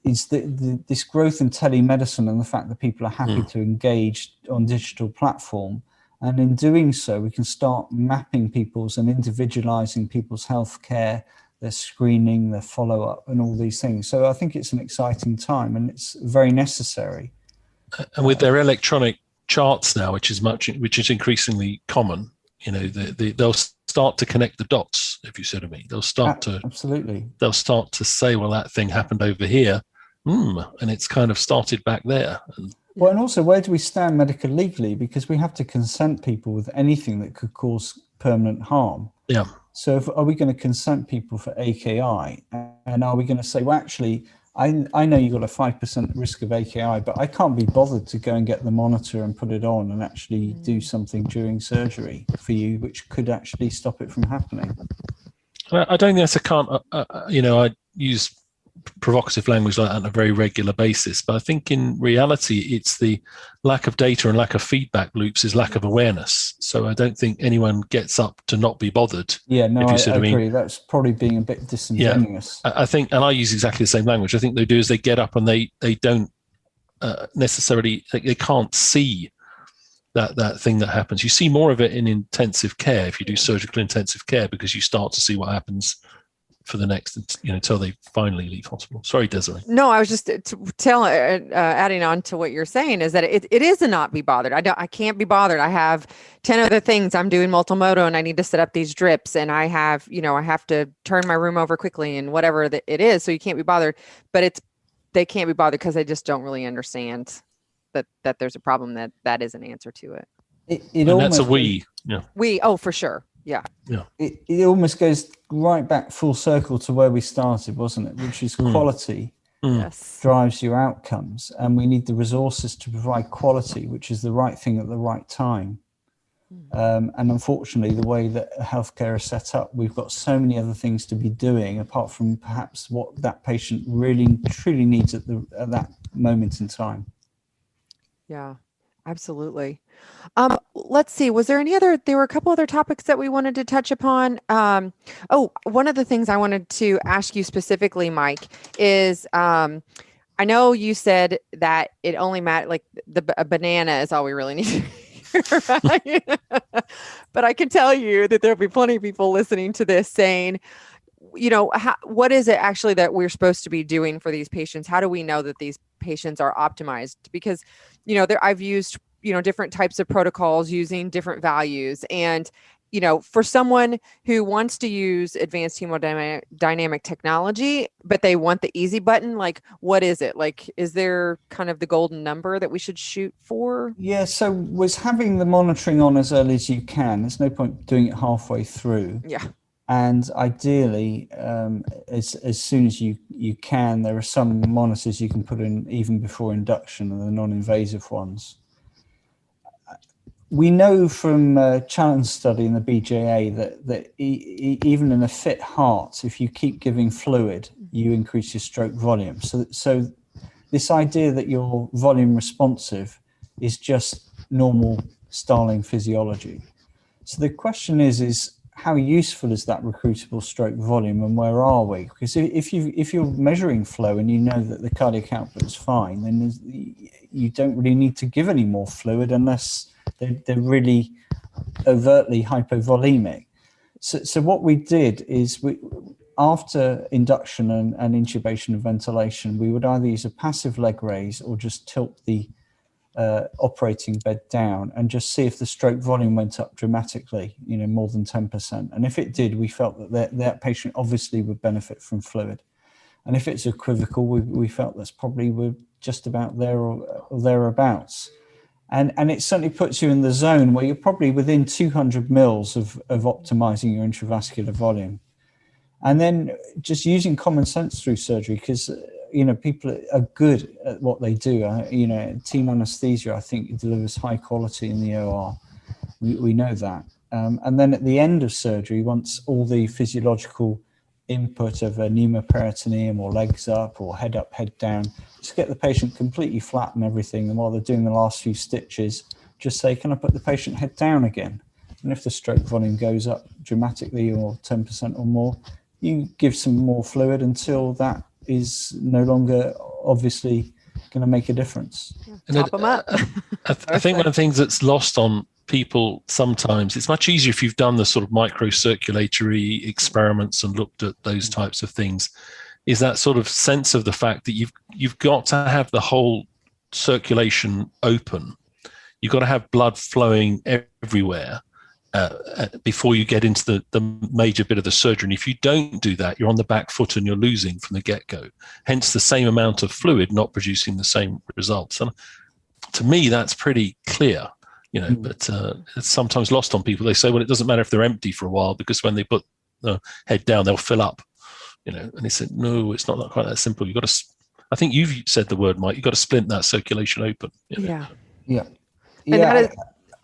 this growth in telemedicine and the fact that people are happy to engage on digital platform. And in doing so, we can start mapping people's and individualizing people's healthcare, their screening, their follow-up, and all these things. So I think it's an exciting time, and it's very necessary. And with their electronic charts now, which is increasingly common, they'll start to connect the dots. If you see what I mean, they'll start to absolutely. They'll start to say, well, that thing happened over here, and it's kind of started back there. Well, and also, where do we stand medical legally? Because we have to consent people with anything that could cause permanent harm. Yeah. So are we going to consent people for AKI? And are we going to say, well, actually, I know you've got a 5% risk of AKI, but I can't be bothered to go and get the monitor and put it on and actually do something during surgery for you, which could actually stop it from happening. I don't think that's a can't. I use provocative language like that on a very regular basis, but I think in reality it's the lack of data and lack of feedback loops is lack of awareness. So I don't think anyone gets up to not be bothered. Yeah, no, I agree. That's probably being a bit disingenuous. Yeah, I think, and I use exactly the same language. I think they do is they get up and they don't necessarily, they can't see that thing that happens. You see more of it in intensive care if you do surgical intensive care, because you start to see what happens for the next, until they finally leave hospital. Sorry, Desiree. No, I was just adding on to what you're saying is that it is a not be bothered. I can't be bothered. I have 10 other things. I'm doing multimodal and I need to set up these drips, and I have to turn my room over quickly and whatever it is. So you can't be bothered, but they can't be bothered because they just don't really understand that there's a problem that is an answer to it. And that's a we. Yeah. We, oh, for sure. Yeah. Yeah. It almost goes right back full circle to where we started, wasn't it? Which is quality drives your outcomes. And we need the resources to provide quality, which is the right thing at the right time. And unfortunately, the way that healthcare is set up, we've got so many other things to be doing apart from perhaps what that patient really, truly needs at that moment in time. Yeah, absolutely. Let's see. There were a couple other topics that we wanted to touch upon. One of the things I wanted to ask you specifically, Mike, is I know you said that it only matters, like a banana is all we really need to hear, right? But I can tell you that there'll be plenty of people listening to this saying, what is it actually that we're supposed to be doing for these patients? How do we know that these patients are optimized? Because, I've used, different types of protocols using different values. And, for someone who wants to use advanced hemodynamic technology, but they want the easy button, like, what is it? Like, is there kind of the golden number that we should shoot for? Yeah, so was having the monitoring on as early as you can. There's no point doing it halfway through. Yeah. And ideally, as soon as you can, there are some monitors you can put in even before induction, and the non-invasive ones. We know from a challenge study in the BJA that even in a fit heart, if you keep giving fluid, you increase your stroke volume. So this idea that you're volume responsive is just normal Starling physiology. So the question is how useful is that recruitable stroke volume, and where are we? Because if you're measuring flow and you know that the cardiac output is fine, then you don't really need to give any more fluid unless they're really overtly hypovolemic. So what we did is after induction and intubation and ventilation, we would either use a passive leg raise or just tilt the operating bed down and just see if the stroke volume went up dramatically, more than 10%. And if it did, we felt that patient obviously would benefit from fluid. And if it's equivocal, we felt that's probably we're just about there or thereabouts. And it certainly puts you in the zone where you're probably within 200 mils of optimizing your intravascular volume. And then just using common sense through surgery, because people are good at what they do. Team anesthesia, I think, delivers high quality in the OR. We know that. And then at the end of surgery, once all the physiological input of a pneumoperitoneum or legs up or head up, head down, just get the patient completely flat and everything. And while they're doing the last few stitches, just say, can I put the patient head down again? And if the stroke volume goes up dramatically or 10% or more, you give some more fluid until that is no longer obviously going to make a difference. Top them up. I think one of the things that's lost on people sometimes, it's much easier if you've done the sort of microcirculatory experiments and looked at those types of things, is that sort of sense of the fact that you've got to have the whole circulation open. You've got to have blood flowing everywhere before you get into the major bit of the surgery. And if you don't do that, you're on the back foot and you're losing from the get-go. Hence the same amount of fluid not producing the same results. And to me, that's pretty clear, but it's sometimes lost on people. They say, well, it doesn't matter if they're empty for a while because when they put the head down, they'll fill up, and they said, no, it's not quite that simple. You've got to, I think you've said the word, Mike, you've got to splint that circulation open. Yeah. And that is,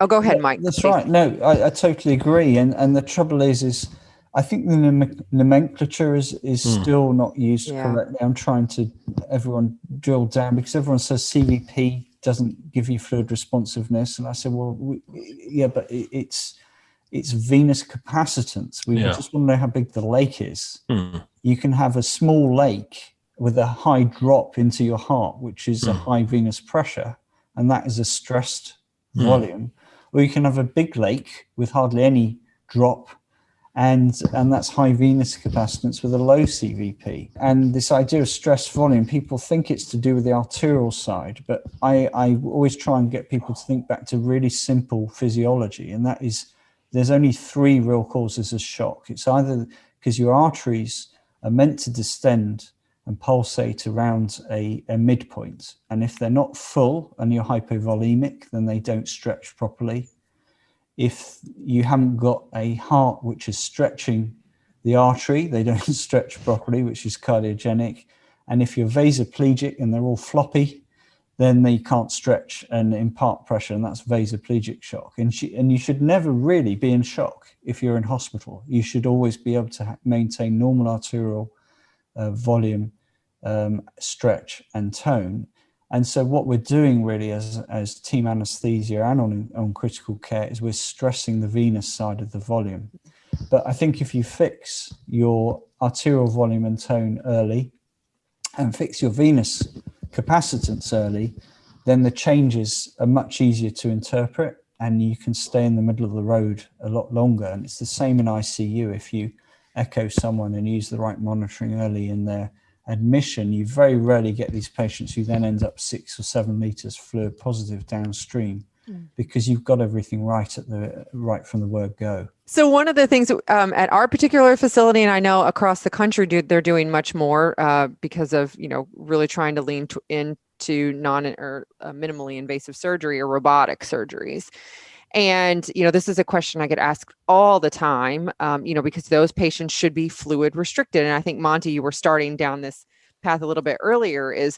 go ahead, Mike. That's right. No, I totally agree. And the trouble is I think the nomenclature is still not used correctly. I'm trying to everyone drill down because everyone says CVP doesn't give you fluid responsiveness. And I said, well, but it's venous capacitance. We just want to know how big the lake is. You can have a small lake with a high drop into your heart, which is a high venous pressure, and that is a stressed volume. Or you can have a big lake with hardly any drop, and that's high venous capacitance with a low CVP. And this idea of stress volume, people think it's to do with the arterial side, but I always try and get people to think back to really simple physiology, and that is there's only three real causes of shock. It's either because your arteries are meant to distend and pulsate around a midpoint, and if they're not full and you're hypovolemic, then they don't stretch properly. If you haven't got a heart which is stretching the artery, they don't stretch properly, which is cardiogenic. And if you're vasoplegic and they're all floppy, then they can't stretch and impart pressure, and that's vasoplegic shock. And you should never really be in shock if you're in hospital. You should always be able to maintain normal arterial volume, stretch and tone. And so what we're doing really as team anesthesia and on critical care is we're stressing the venous side of the volume. But I think if you fix your arterial volume and tone early and fix your venous capacitance early, then the changes are much easier to interpret and you can stay in the middle of the road a lot longer. And it's the same in ICU. If you echo someone and use the right monitoring early in their admission, you very rarely get these patients who then end up 6 or 7 liters fluid positive downstream. because you've got everything right from the word go. So one of the things at our particular facility, and I know across the country, they're doing much more because of, really trying to lean into minimally invasive surgery or robotic surgeries. And, this is a question I get asked all the time, because those patients should be fluid restricted. And I think, Monty, you were starting down this path a little bit earlier is,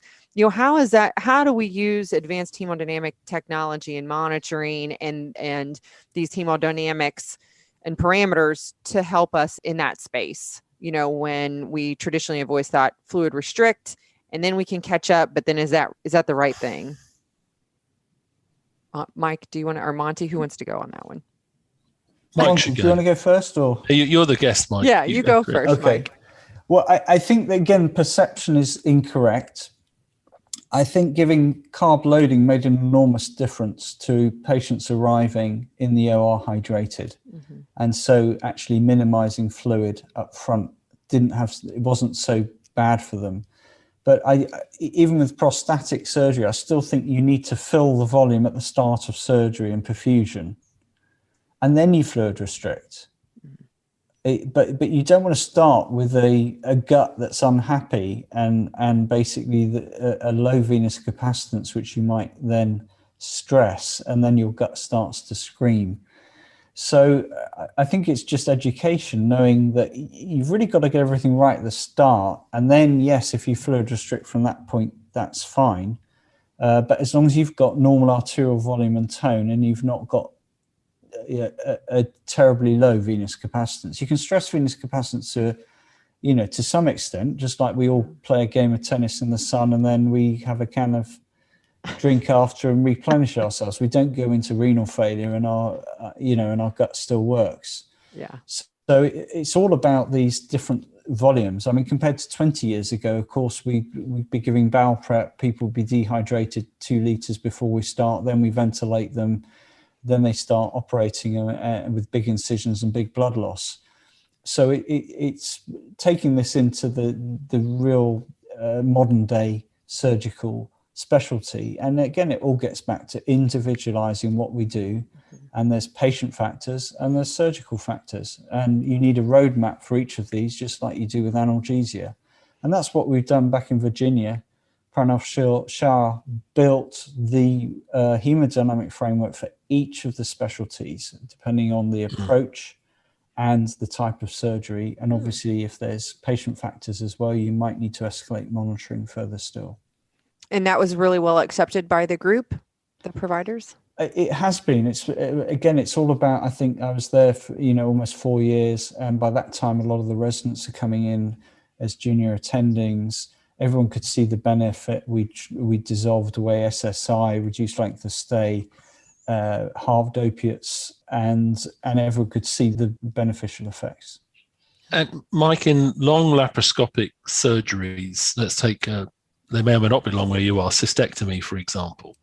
how do we use advanced hemodynamic technology and monitoring and these hemodynamics and parameters to help us in that space, when we traditionally have always thought fluid restrict and then we can catch up, but then is that the right thing? Mike, do you want to, or Monty, who wants to go on that one? Mike, do you want to go first, or you're the guest, Mike? Yeah, you go first. Okay. Mike. Well, I think that, again, perception is incorrect. I think giving carb loading made an enormous difference to patients arriving in the OR hydrated, and so actually minimizing fluid up front it wasn't so bad for them. But even with prostatic surgery, I still think you need to fill the volume at the start of surgery and perfusion, and then you fluid restrict. But you don't want to start with a gut that's unhappy and basically a low venous capacitance, which you might then stress, and then your gut starts to scream. So I think it's just education, knowing that you've really got to get everything right at the start. And then, yes, if you fluid restrict from that point, that's fine. But as long as you've got normal arterial volume and tone, and you've not got a terribly low venous capacitance, you can stress venous capacitance to some extent, just like we all play a game of tennis in the sun and then we have a can of drink after and replenish ourselves. We don't go into renal failure and our gut still works. Yeah. So it's all about these different volumes. I mean, compared to 20 years ago, of course, we'd be giving bowel prep. People would be dehydrated 2 liters before we start. Then we ventilate them. Then they start operating with big incisions and big blood loss. So it's taking this into the real modern day surgical specialty. And again, it all gets back to individualizing what we do. And there's patient factors and there's surgical factors. And you need a roadmap for each of these, just like you do with analgesia. And that's what we've done back in Virginia. Pranav Shah built the hemodynamic framework for each of the specialties, depending on the approach and the type of surgery. And obviously, if there's patient factors as well, you might need to escalate monitoring further still. And that was really well accepted by the group, the providers? It has been. It's all about, I think I was there for, almost 4 years. And by that time, a lot of the residents are coming in as junior attendings. Everyone could see the benefit. We dissolved away SSI, reduced length of stay, halved opiates, and everyone could see the beneficial effects. And Mike, in long laparoscopic surgeries, let's take, they may or may not be long where you are, cystectomy, for example,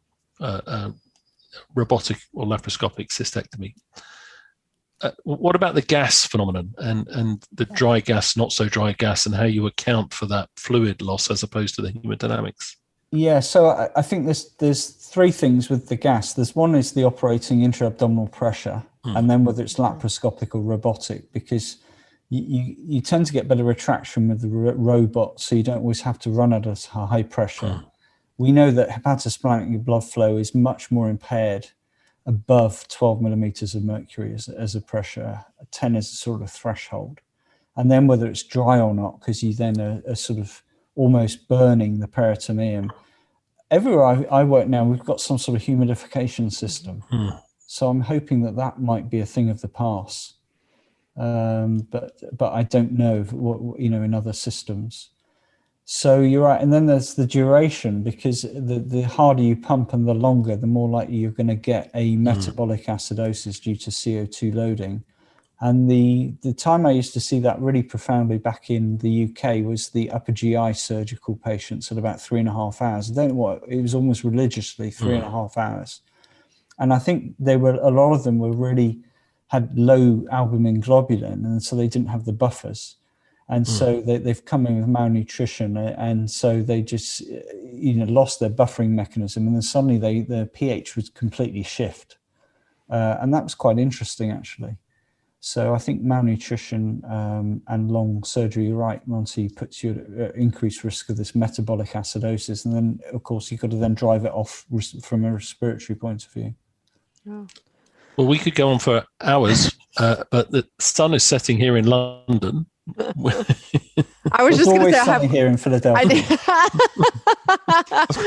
robotic or laparoscopic cystectomy. What about the gas phenomenon and the dry gas, not so dry gas, and how you account for that fluid loss as opposed to the hemodynamics? Yeah, so I think there's 3 things with the gas. There's one is the operating intra-abdominal pressure, and then whether it's laparoscopic or robotic, because you tend to get better retraction with the robot, so you don't always have to run at a high pressure. We know that hepatosplenic blood flow is much more impaired above 12 millimeters of mercury as a pressure. 10 is a sort of threshold. And then whether it's dry or not, because you then are sort of almost burning the peritoneum. Everywhere I work now, we've got some sort of humidification system. So I'm hoping that might be a thing of the past. But I don't know what, in other systems. So you're right. And then there's the duration, because the harder you pump and the longer, the more likely you're going to get a metabolic acidosis due to CO2 loading. And the time I used to see that really profoundly back in the UK was the upper GI surgical patients at about 3.5 hours. I don't know what, it was almost religiously 3.5 hours. And I think a lot of them were really had low albumin globulin, and so they didn't have the buffers. And so they've come in with malnutrition, and so they just lost their buffering mechanism, and then suddenly the pH would completely shift, and that was quite interesting actually. So I think malnutrition and long surgery, you're right, Monty, puts you at increased risk of this metabolic acidosis, and then of course you've got to then drive it off from a respiratory point of view. Oh. Well, we could go on for hours, but the sun is setting here in London. I was just going to say, sunny here in Philadelphia.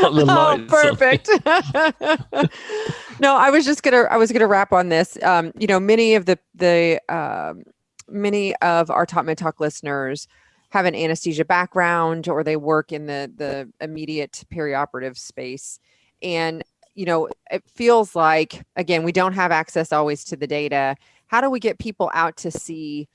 Oh, perfect. No, I was gonna wrap on this. Many of many of our TopMedTalk listeners have an anesthesia background, or they work in the immediate perioperative space, and it feels like, again, we don't have access always to the data. How do we get people out to see?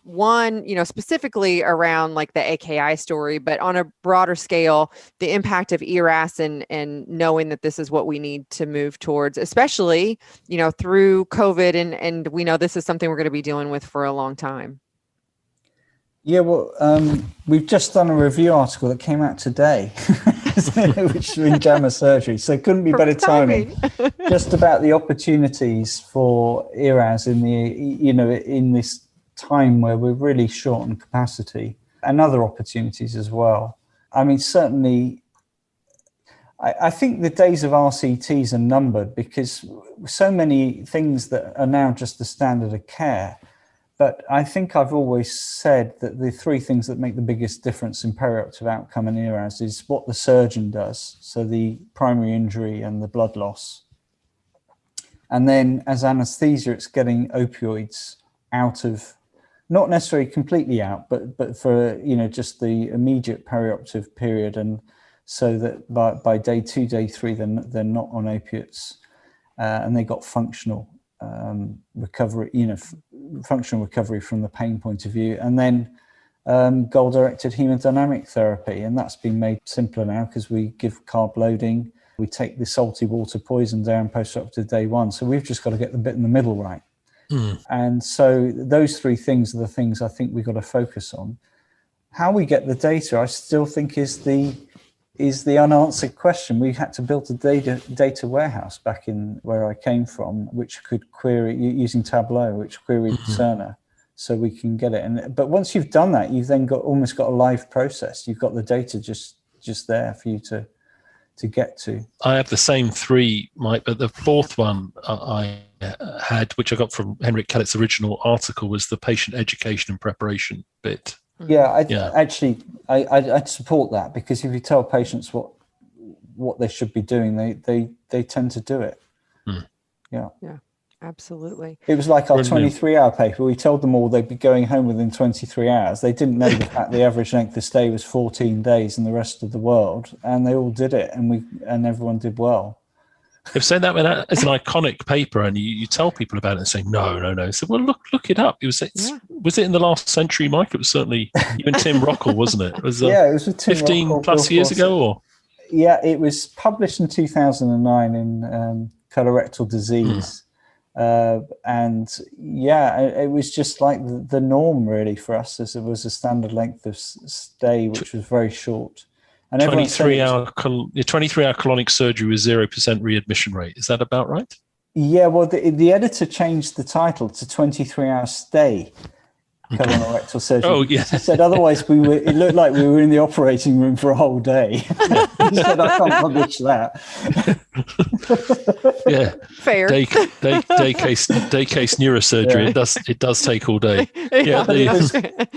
One, specifically around like the AKI story, but on a broader scale, the impact of ERAS and knowing that this is what we need to move towards, especially, through COVID. And we know this is something we're going to be dealing with for a long time. Yeah, well, we've just done a review article that came out today, which is in JAMA Surgery. So it couldn't be better timing. Just about the opportunities for ERAS in this time where we're really short on capacity, and other opportunities as well. I mean, certainly, I think the days of RCTs are numbered, because so many things that are now just the standard of care. But I think I've always said that the three things that make the biggest difference in perioperative outcome in ERAS is what the surgeon does, so the primary injury and the blood loss. And then as anesthesia, it's getting opioids out of, not necessarily completely out, but for just the immediate perioperative period, and so that by day 2, day 3, they're not on opiates, and they got functional recovery, functional recovery from the pain point of view, and then goal-directed hemodynamic therapy, and that's been made simpler now because we give carb loading, we take the salty water poison down post-operative day 1, so we've just got to get the bit in the middle right. And so those three things are the things I think we've got to focus on. How we get the data, I still think is the unanswered question. We had to build a data warehouse back in where I came from, which could query using Tableau, which queried Cerner, so we can get it. But once you've done that, you've then almost got a live process. You've got the data just there for you to get to. I have the same three, Mike, but the fourth one I had, which I got from Henrik Kellett's original article, was the patient education and preparation bit. Actually, I'd support that, because if you tell patients what they should be doing, they tend to do it. Yeah, absolutely. It was like our 23-hour paper. We told them all they'd be going home within 23 hours. They didn't know the fact the average length of stay was 14 days in the rest of the world, and they all did it, and everyone did well. They've said that as an iconic paper, and you tell people about it and say, no. So, well, look it up. Was it in the last century, Mike? It was certainly even Tim Rockwell, wasn't it? It was with Tim 15 Rockwell, plus years ago, or? Yeah, it was published in 2009 in colorectal disease. And it was just like the norm really for us, as it was a standard length of stay, which was very short. And 23-hour colonic surgery with 0% readmission rate. Is that about right? Yeah, well, the editor changed the title to 23-hour stay colorectal surgery. Oh, yeah. He said otherwise it looked like we were in the operating room for a whole day. He said, I can't publish that. Yeah. Fair. Day case neurosurgery. Yeah. It does take all day.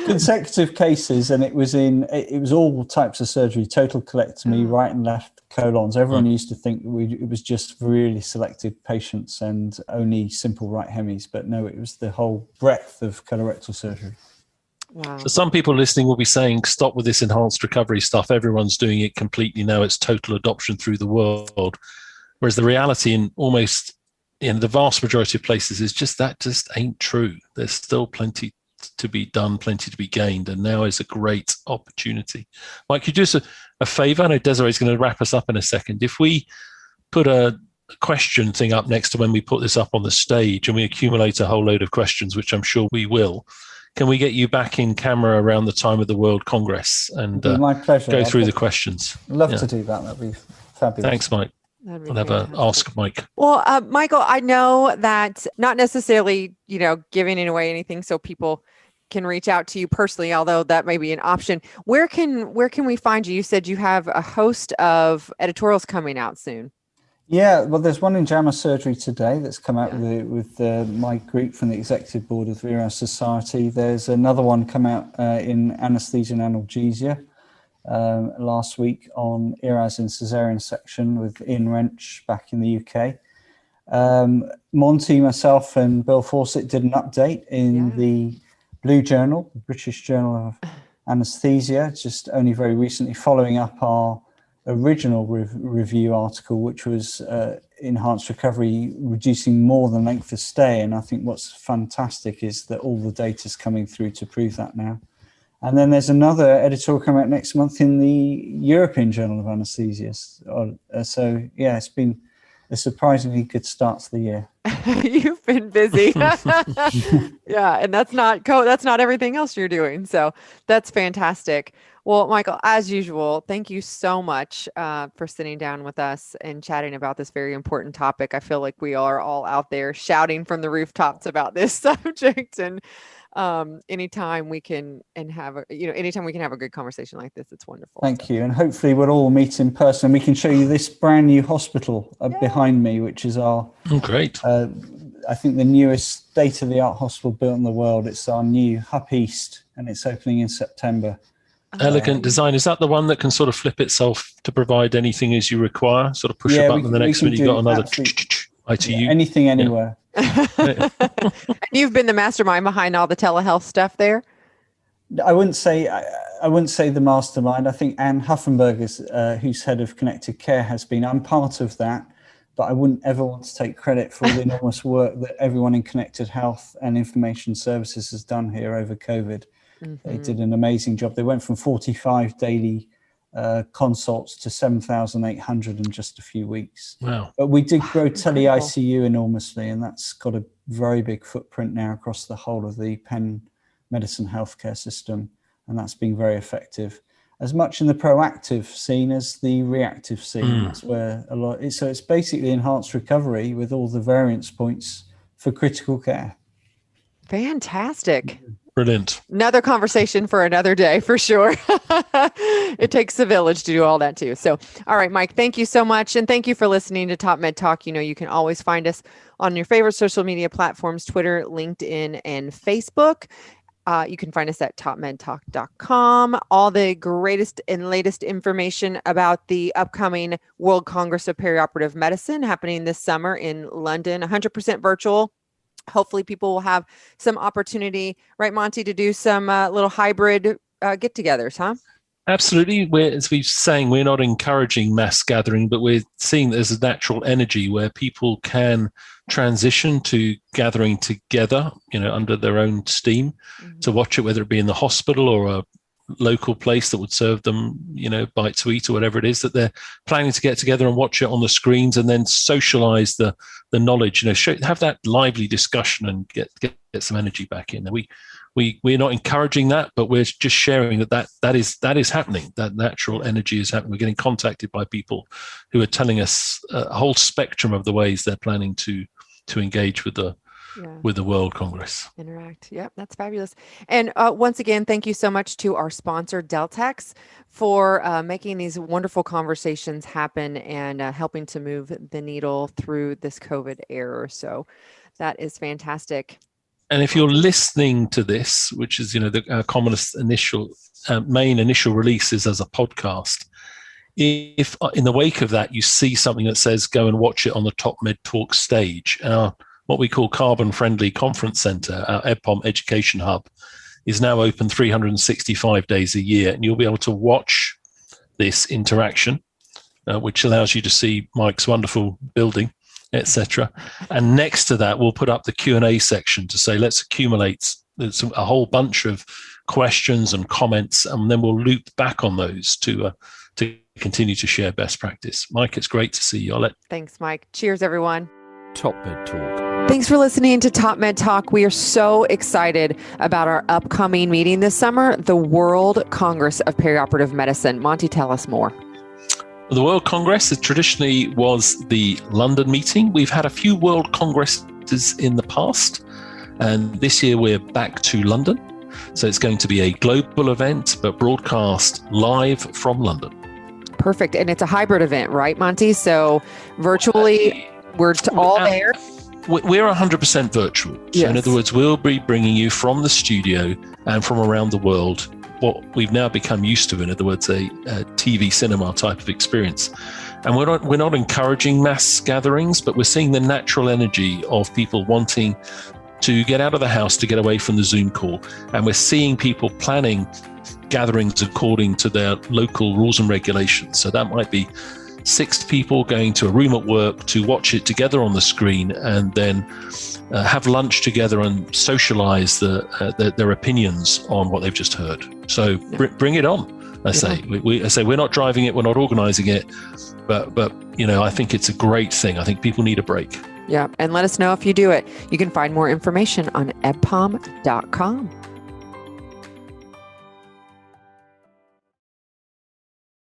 Consecutive cases, and it was all types of surgery, total colectomy, right and left colons. Everyone used to think it was just really selected patients and only simple right hemis, but no, it was the whole breadth of colorectal surgery. Wow. So some people listening will be saying, stop with this enhanced recovery stuff. Everyone's doing it completely now. It's total adoption through the world. Whereas the reality in almost the vast majority of places is just ain't true. There's still plenty to be done, plenty to be gained, and now is a great opportunity. Mike, could you do us a favor? I know Desiree's going to wrap us up in a second. If we put a question thing up next to when we put this up on the stage and we accumulate a whole load of questions, which I'm sure we will, can we get you back in camera around the time of the World Congress and my pleasure. go through the questions? Love to do that. That'd be fabulous. Thanks, Mike. I'll have a ask Mike. Well, Michael, I know that not necessarily, giving away anything so people can reach out to you personally, although that may be an option. Where can we find you? You said you have a host of editorials coming out soon. Yeah, well, there's one in JAMA Surgery today that's come out with my group from the Executive Board of the ERAS Society. There's another one come out in Anesthesia and Analgesia last week on ERAS in Caesarean section with Ian Wrench back in the UK. Monty, myself and Bill Fawcett did an update in the Blue Journal, the British Journal of Anesthesia, just only very recently, following up our original review article, which was enhanced recovery, reducing more than length of stay. And I think what's fantastic is that all the data is coming through to prove that now. And then there's another editorial coming out next month in the European Journal of Anesthesia. So yeah, it's been a surprisingly good start to the year. You've been busy. Yeah, and that's not everything else you're doing. So that's fantastic. Well, Michael, as usual, thank you so much for sitting down with us and chatting about this very important topic. I feel like we are all out there shouting from the rooftops about this subject, and anytime we can have a good conversation like this, it's wonderful. Thank you. And hopefully we'll all meet in person. We can show you this brand new hospital behind me, which is our great. I think the newest state-of-the-art hospital built in the world. It's our new Hup East, and it's opening in September. Elegant design. Is that the one that can sort of flip itself to provide anything as you require? Sort of push a button, and the next minute you've got another ITU. Anything, anywhere. You've been the mastermind behind all the telehealth stuff there? I wouldn't say the mastermind. I think Anne Huffenberg, who's head of Connected Care, has been. I'm part of that, but I wouldn't ever want to take credit for the enormous work that everyone in Connected Health and Information Services has done here over COVID. Mm-hmm. They did an amazing job. They went from 45 daily consults to 7,800 in just a few weeks. Wow. But we did grow tele-ICU enormously, and that's got a very big footprint now across the whole of the Penn Medicine healthcare system, and that's been very effective. As much in the proactive scene as the reactive scene. That's where a lot is. So it's basically enhanced recovery with all the variance points for critical care. Fantastic. Brilliant. Another conversation for another day, for sure. It takes a village to do all that too. So, all right, Mike, thank you so much. And thank you for listening to TopMedTalk. You can always find us on your favorite social media platforms, Twitter, LinkedIn, and Facebook. You can find us at topmedtalk.com. All the greatest and latest information about the upcoming World Congress of Perioperative Medicine happening this summer in London, 100% virtual. Hopefully people will have some opportunity, right, Monty, to do some little hybrid get-togethers, huh? Absolutely. As we're saying, we're not encouraging mass gathering, but we're seeing there's a natural energy where people can transition to gathering together, under their own steam to watch it, whether it be in the hospital or a local place that would serve them, bite to eat or whatever it is, that they're planning to get together and watch it on the screens and then socialize the knowledge, have that lively discussion and get some energy back in. We're not encouraging that, but we're just sharing that is happening. That natural energy is happening. We're getting contacted by people who are telling us a whole spectrum of the ways they're planning to engage with the World Congress. Interact. Yep, that's fabulous. And once again, thank you so much to our sponsor, Deltex, for making these wonderful conversations happen and helping to move the needle through this COVID era. So that is fantastic. And if you're listening to this, which is, the commonest main initial releases as a podcast, if in the wake of that, you see something that says, go and watch it on the TopMedTalk stage, what we call carbon-friendly conference center, our EdPom Education Hub, is now open 365 days a year. And you'll be able to watch this interaction, which allows you to see Mike's wonderful building, etc. And next to that, we'll put up the Q&A section to say, let's accumulate a whole bunch of questions and comments, and then we'll loop back on those to continue to share best practice. Mike, it's great to see you. Thanks, Mike. Cheers, everyone. TopMedTalk. Thanks for listening to TopMedTalk. We are so excited about our upcoming meeting this summer, the World Congress of Perioperative Medicine. Monty, tell us more. The World Congress traditionally was the London meeting. We've had a few World Congresses in the past, and this year we're back to London. So it's going to be a global event, but broadcast live from London. Perfect. And it's a hybrid event, right, Monty? So virtually, we're all there. We're 100% virtual. So yes. In other words, we'll be bringing you from the studio and from around the world what we've now become used to, in other words, a TV cinema type of experience. And we're not encouraging mass gatherings, but we're seeing the natural energy of people wanting to get out of the house, to get away from the Zoom call. And we're seeing people planning gatherings according to their local rules and regulations. So that might be 6 people going to a room at work to watch it together on the screen, and then have lunch together and socialize their opinions on what they've just heard. So bring it on. I say we're not driving it, we're not organizing it, but I think it's a great thing. I think people need a break. Yeah, and let us know if you do it. You can find more information on epom.com.